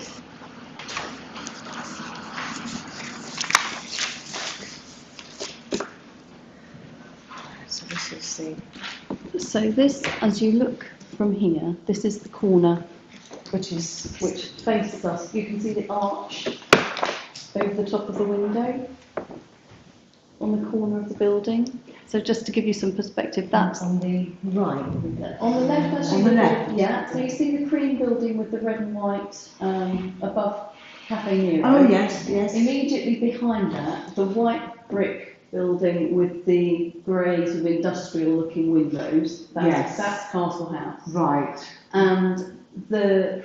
So this is the... So this, as you look from here, this is the corner which faces us. You can see the arch over the top of the window on the corner of the building. So just to give you some perspective, that's on the right. on the left. Actually, On the left. Yeah. So you see the cream building with the red and white above Cafe Nero. Oh yes, yes. Immediately behind that, the white brick building with the grey sort of industrial-looking windows. That's Castle House. Right. And the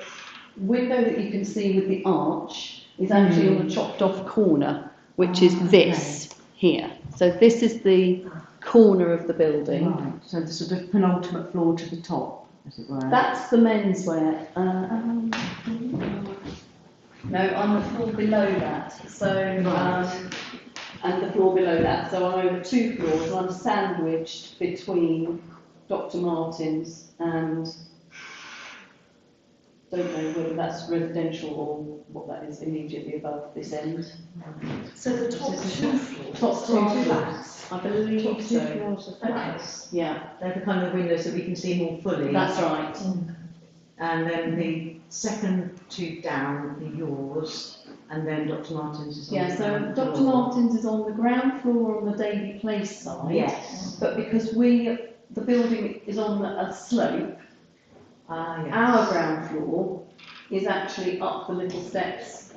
window that you can see with the arch is actually on a chopped-off corner, which is this here. So this is the corner of the building. Right. So the sort of penultimate floor to the top, as it were. That's the menswear. No, I'm the floor below that. So, and the floor below that. So I'm over 2 floors, and I'm sandwiched between Dr. Martin's and don't know whether that's residential or what that is immediately above this end. So the top 2 floors. Top 2 flats. I believe Top 2 so. floors of flats. Yeah, They're the kind of windows that we can see more fully. that's right. And then the second 2 down are yours, and then Dr. Martin's is on Yeah, the so ground Dr. floor. Martin's is on the ground floor on the Davy Place side. Yes. But because the building is on a slope, Yes. our ground floor is actually up the little steps.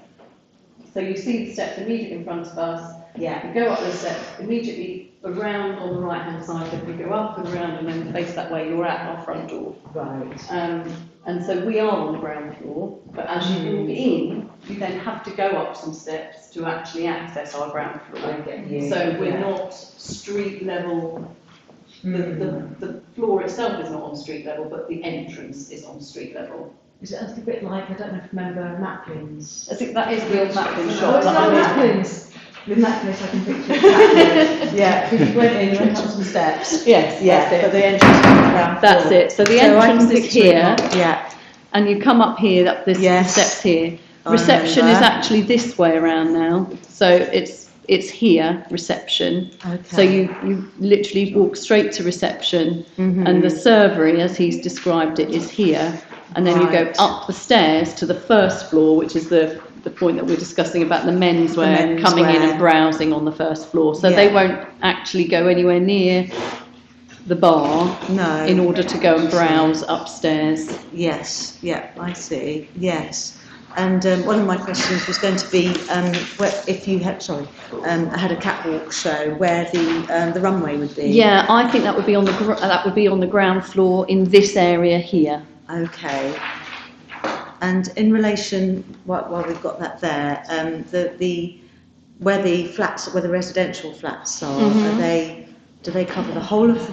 So you see the steps immediately in front of us. Yeah. You go up the steps, immediately around on the right hand side, if you go up and around and then face that way, you're at our front door. Right. And so we are on the ground floor, but as you walk in, you then have to go up some steps to actually access our ground floor. I get you. So we're not street level. The floor itself is not on street level, but the entrance is on street level. Is it a bit like, I don't know if you remember Maplin's? I think that is the old Maplin Oh, shop. it's not Maplin's. With Maplin's, I can picture it. Yeah, because you went in, you went up some steps. Yes, Yeah, that's but it. the entrance is on the ground That's floor. it. So the So I can entrance is picture it here, now. Yeah. and you come up here, up this Yes. steps here. I Reception is remember. actually this way around now. So it's here, reception. Okay. So you literally walk straight to reception, and the servery, as he's described it, is here. And then you go Right. up the stairs to the first floor, which is the point that we're discussing about the menswear, The coming in menswear. and browsing on the first floor. So Yeah. they won't actually go anywhere near the bar No. in order to go and browse upstairs. Yes, yeah, I see, yes. And one of my questions was going to be where, if you had, had a catwalk show, where the runway would be. Yeah, I think that would be on the ground floor in this area here. Okay. And in relation, while we've got that there, where the residential flats are, do they cover the whole of the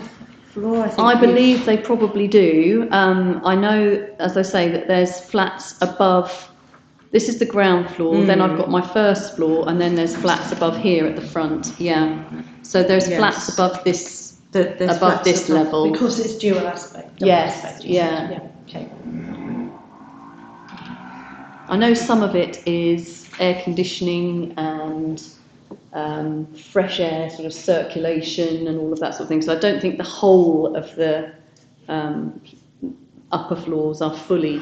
floor? I believe they probably do. I know, as I say, that there's flats above. This is the ground floor, then I've got my first floor, and then there's flats above here at the front, yeah. So there's Yes. flats above this, There's above flats this above- level. Because it's dual aspect. double Yes, aspect. yeah. Okay. I know some of it is air conditioning and fresh air sort of circulation and all of that sort of thing. So I don't think the whole of the upper floors are fully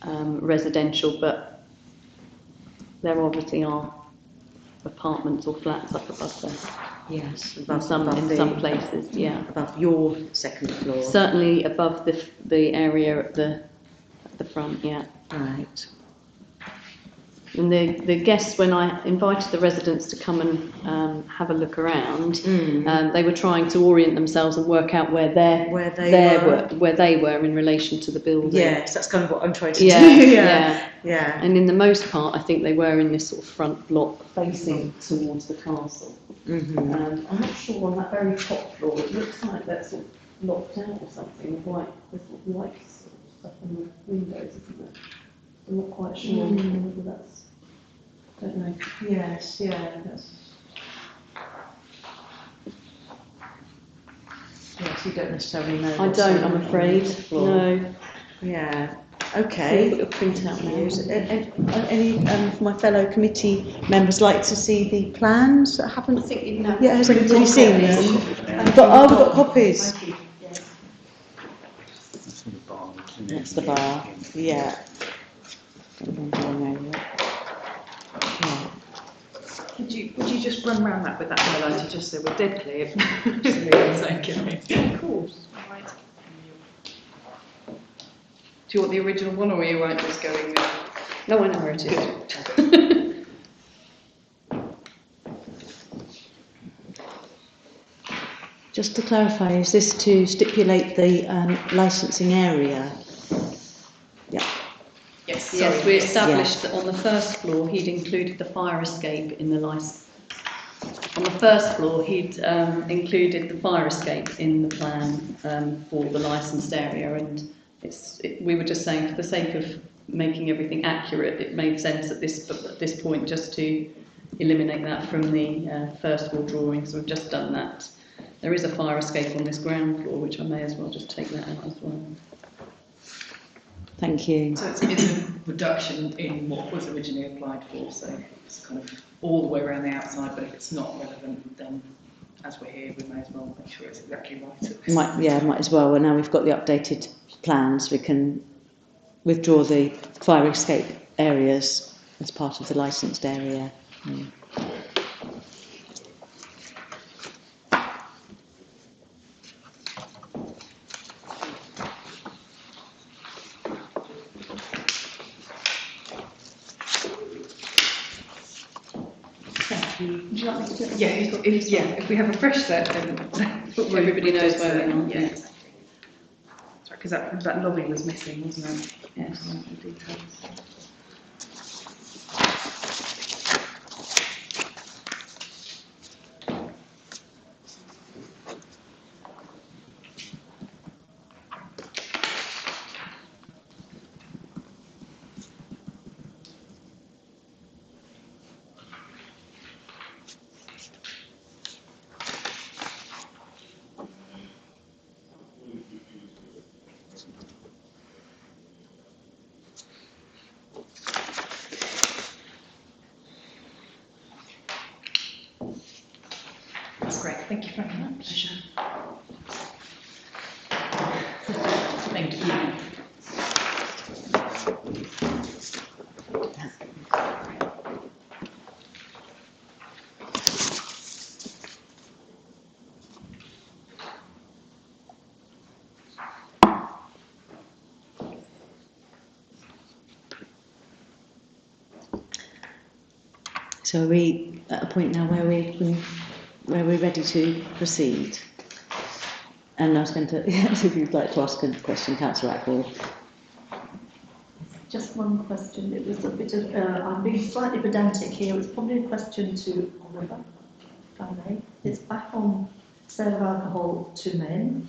residential, but there obviously are apartments or flats up above there. Yes, In some places, yeah. above your second floor. Certainly above the area at the front, yeah. Right. And the guests, when I invited the residents to come and have a look around, they were trying to orient themselves and work out where they were in relation to the building. Yes, that's kind of what I'm trying to Yeah, do. yeah. Yeah. And in the most part, I think they were in this sort of front block facing towards the castle. I'm not sure on that very top floor. It looks like that's sort of locked out or something. There's sort of light sort of stuff on the windows, isn't it? I'm not quite sure whether that's. Don't know. Yes, yeah. You don't necessarily know. I what's don't, on I'm the afraid. floor. No. Yeah. So you've Okay. got your printout now. Any of my fellow committee members like to see the plans that haven't? I think you know. Yeah, has everybody seen them? We've got copies. Thank you. Yes. That's in the barn, isn't it? That's the bar. Yeah. Yeah. Would you just run round that with that highlighter just so we're dead clear? Of course. Right. Do you want the original one or are you right just going with? No, I know where it is. Just to clarify, is this to stipulate the licensing area? Yeah. Yes. Yes, we established that on the first floor he'd included the fire escape in the license. On the first floor he'd included the fire escape in the plan for the licensed area, and we were just saying for the sake of making everything accurate, it made sense at this point just to eliminate that from the first floor drawing. So we've just done that. There is a fire escape on this ground floor, which I may as well just take that out as well. Thank you. So it's a reduction in what was originally applied for, so it's kind of all the way around the outside, but if it's not relevant, then as we're here, we may as well make sure it's exactly right. Might as well. Well, now we've got the updated plans, we can withdraw the fire escape areas as part of the licensed area. Mm. Would you like me to do it? Yeah, if we have a fresh set, then Everybody knows where we are. Yeah, exactly. Sorry, because that lobby was missing, wasn't it? Yes. The details. That's great, thank you very much. Pleasure. Thank you. So are we at a point now where we're ready to proceed? And I was going to, if you'd like to ask a question, Councillor Ackroyd. Just one question. It was a bit of, I'm being slightly pedantic here. It's probably a question to Oliver, if I may. It's back on sale of alcohol to men.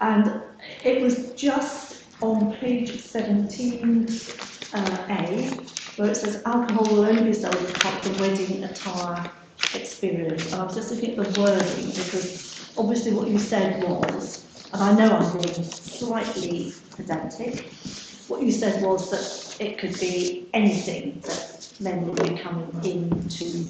And it was just on page 17A, where it says alcohol will only be sold as part of the wedding attire experience. And I was just looking at the wording, because obviously what you said was, and I know I'm being slightly pedantic, what you said was that it could be anything that men would be coming in to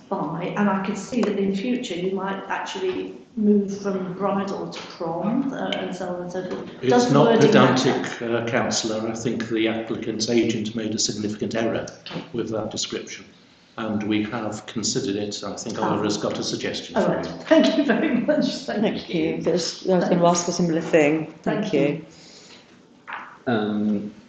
buy, and I could see that in future you might actually move from bridal to prom and so on and so forth. It's not pedantic, Councillor. I think the applicant's agent made a significant error with that description, and we have considered it. I think Oliver's got a suggestion for you. Thank you very much. Thank you. Because I was going to ask a similar thing. Thank you.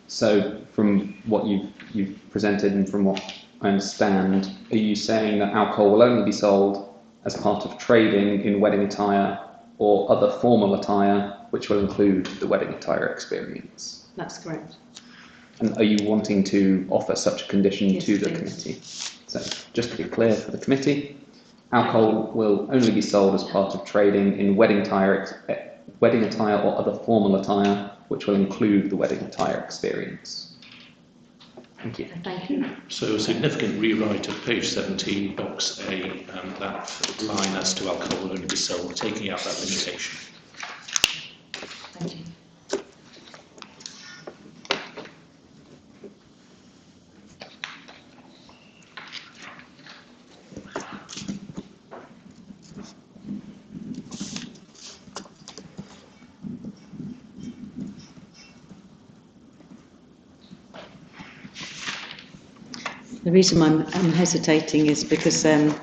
So from what you've presented and from what I understand, are you saying that alcohol will only be sold as part of trading in wedding attire or other formal attire, which will include the wedding attire experience? That's correct. And are you wanting to offer such a condition to the committee? So just to be clear for the committee, alcohol will only be sold as part of trading in wedding attire or other formal attire, which will include the wedding attire experience. Thank you. Thank you. So a significant rewrite of page 17, box A, and that line as to alcohol will only be sold, taking out that limitation. The reason I'm hesitating is because that's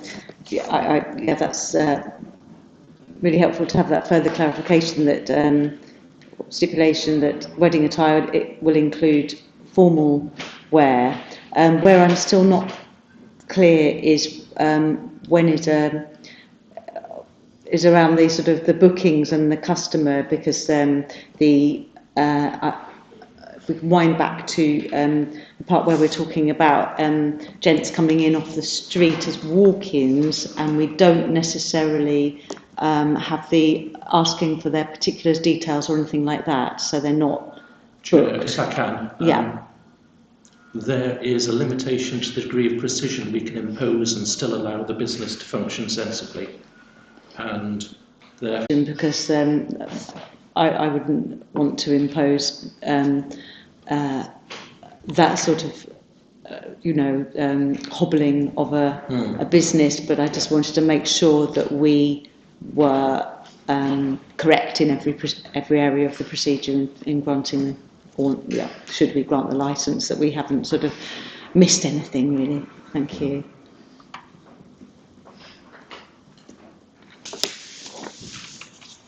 really helpful to have that further clarification that stipulation that wedding attire it will include formal wear. Where I'm still not clear is when it is around the sort of the bookings and the customer, because if we can wind back to the part where we're talking about gents coming in off the street as walk-ins, and we don't necessarily have the asking for their particulars, details, or anything like that, so they're not booked. If I can. Yeah. There is a limitation to the degree of precision we can impose and still allow the business to function sensibly. And because I wouldn't want to impose that sort of hobbling of a business, but I just wanted to make sure that we were correct in every area of the procedure in granting, or should we grant the licence, that we haven't sort of missed anything really. Thank you.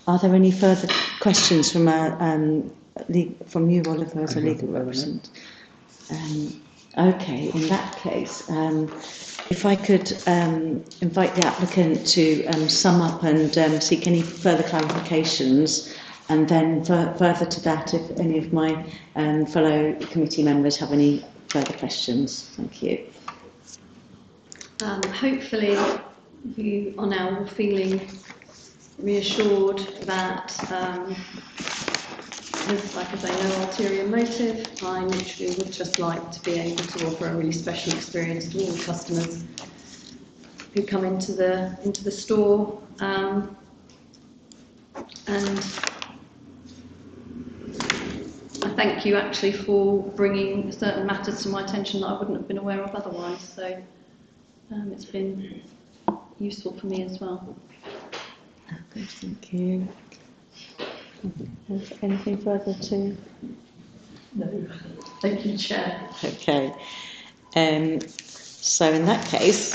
Are there any further questions from you, Oliver, as a legal representative? Okay, in that case, if I could invite the applicant to sum up and seek any further clarifications, and then further to that, if any of my fellow committee members have any further questions. Thank you. Hopefully you are now feeling reassured that there's, like I say, no ulterior motive. I literally would just like to be able to offer a really special experience to all the customers who come into the store, and I thank you actually for bringing certain matters to my attention that I wouldn't have been aware of otherwise. So it's been useful for me as well. Okay, thank you. Anything further to? No. Thank you, Chair. Okay. So in that case,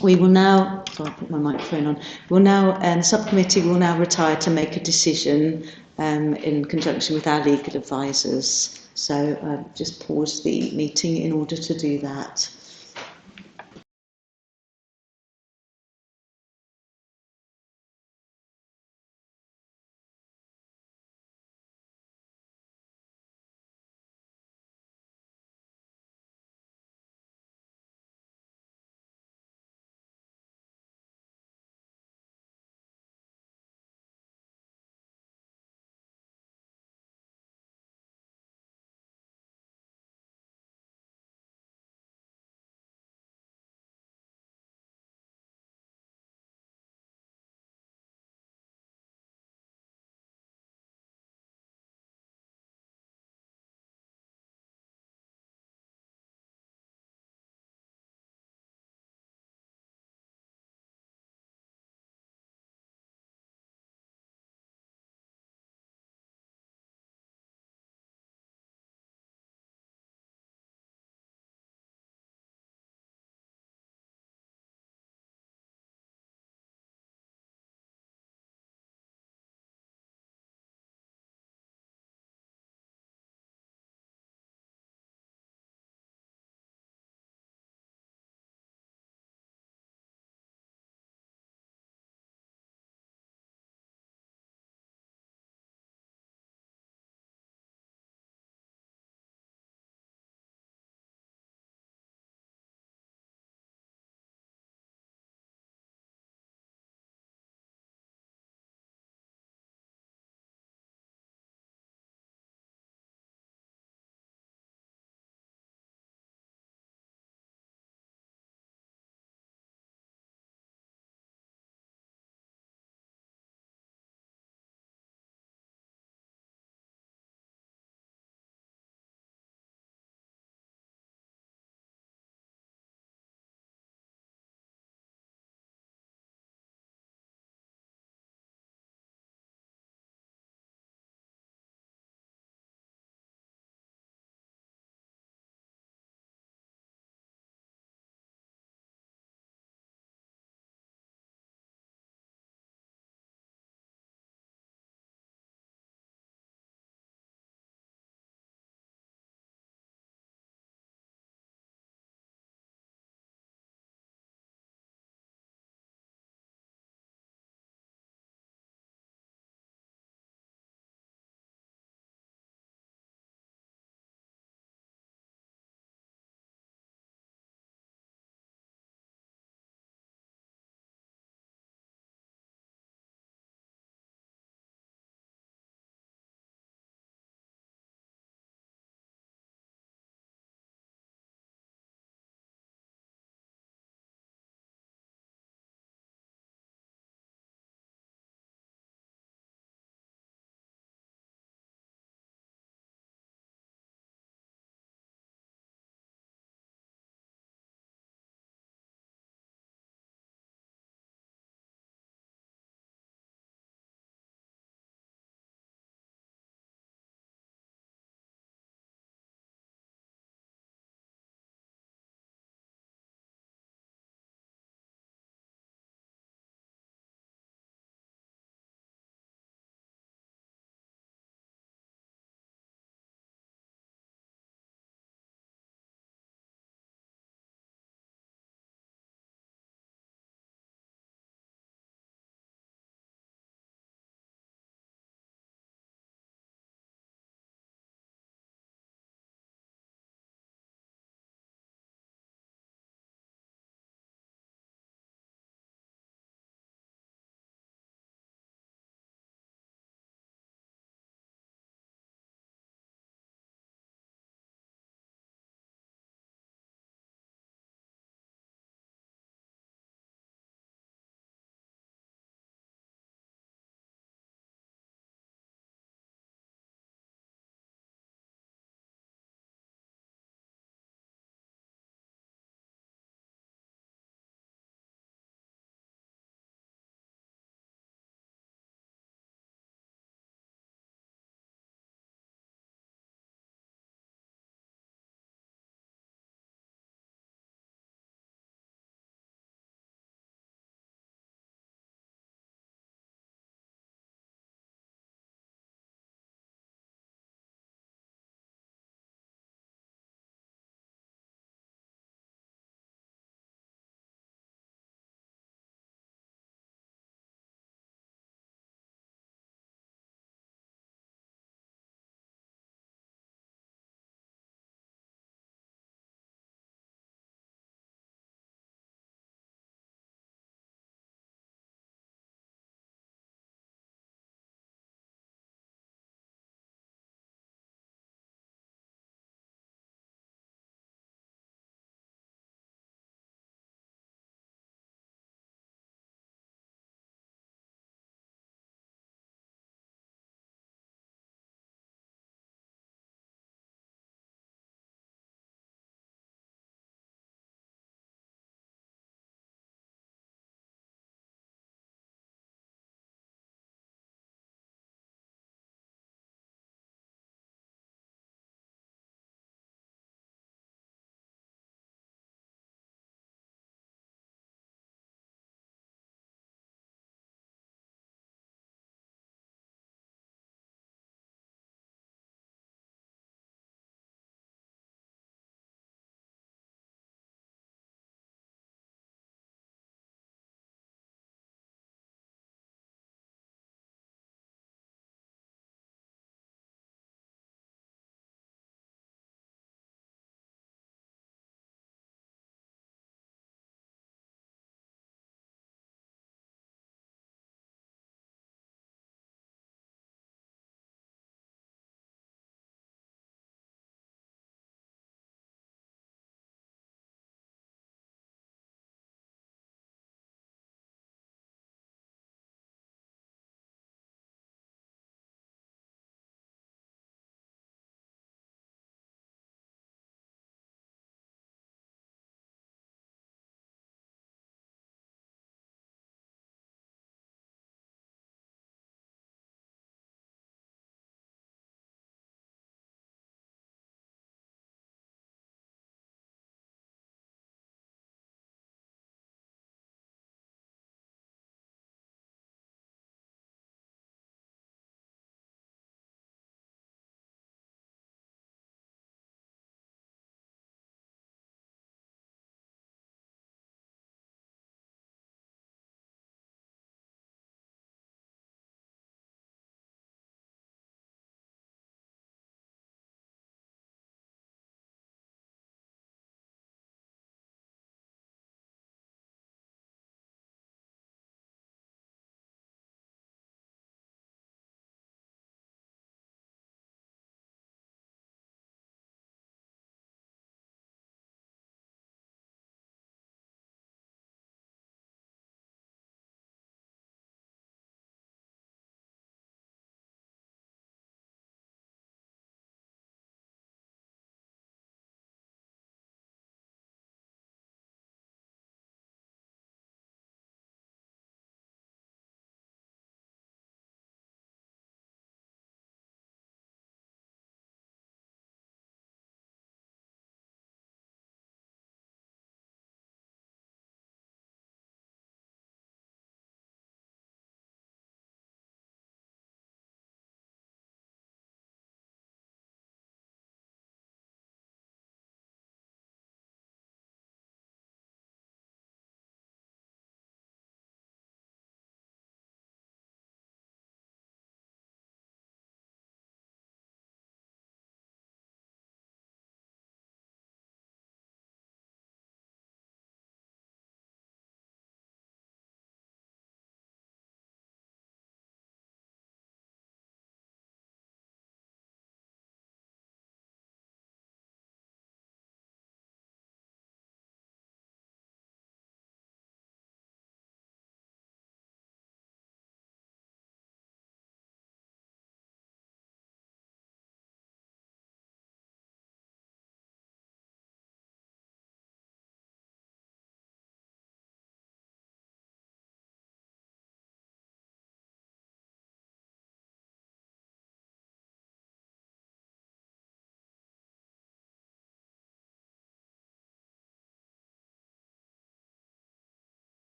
we will now. I'll put my microphone on. We'll now. The subcommittee will now retire to make a decision in conjunction with our legal advisors. So just pause the meeting in order to do that.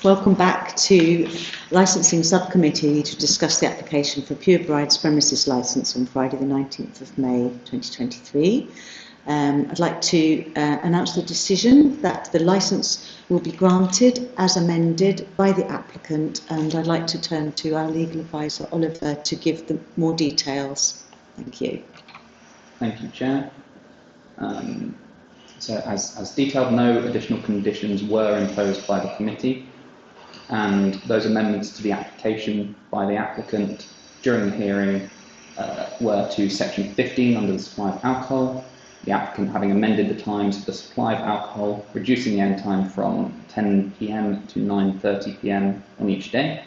Welcome back to Licensing Subcommittee to discuss the application for Pure Bride's premises licence on Friday the 19th of May 2023. I'd like to announce the decision that the licence will be granted as amended by the applicant, and I'd like to turn to our legal advisor Oliver to give them more details. Thank you. Thank you, Chair. So as detailed, no additional conditions were imposed by the committee, and those amendments to the application by the applicant during the hearing were to section 15 under the supply of alcohol, the applicant having amended the times for the supply of alcohol, reducing the end time from 10 p.m. to 9:30 p.m. on each day.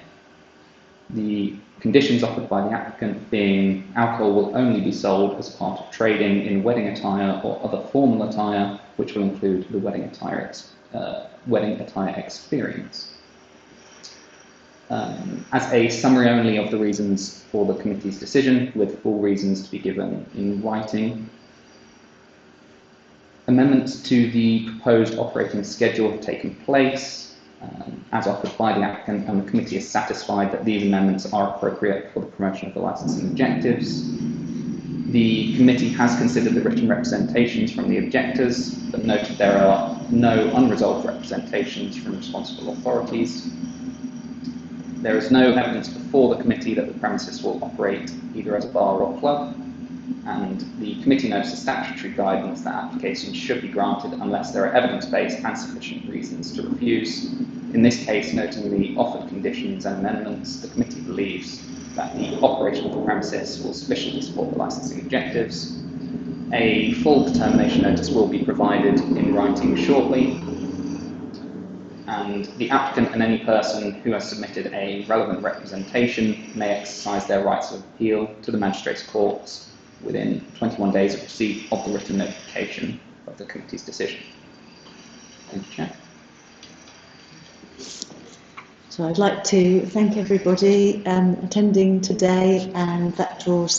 The conditions offered by the applicant being alcohol will only be sold as part of trading in wedding attire or other formal attire, which will include the wedding attire experience. As a summary only of the reasons for the committee's decision, with full reasons to be given in writing. Amendments to the proposed operating schedule have taken place, as offered by the applicant, and the committee is satisfied that these amendments are appropriate for the promotion of the licensing objectives. The committee has considered the written representations from the objectors, but noted there are no unresolved representations from responsible authorities. There is no evidence before the committee that the premises will operate either as a bar or club, and the committee notes the statutory guidance that applications should be granted unless there are evidence-based and sufficient reasons to refuse. In this case, noting the offered conditions and amendments, the committee believes that the operation of the premises will sufficiently support the licensing objectives. A full determination notice will be provided in writing shortly, and the applicant and any person who has submitted a relevant representation may exercise their rights of appeal to the magistrates' courts within 21 days of receipt of the written notification of the committee's decision. Thank you, Chair. So I'd like to thank everybody attending today, and that draws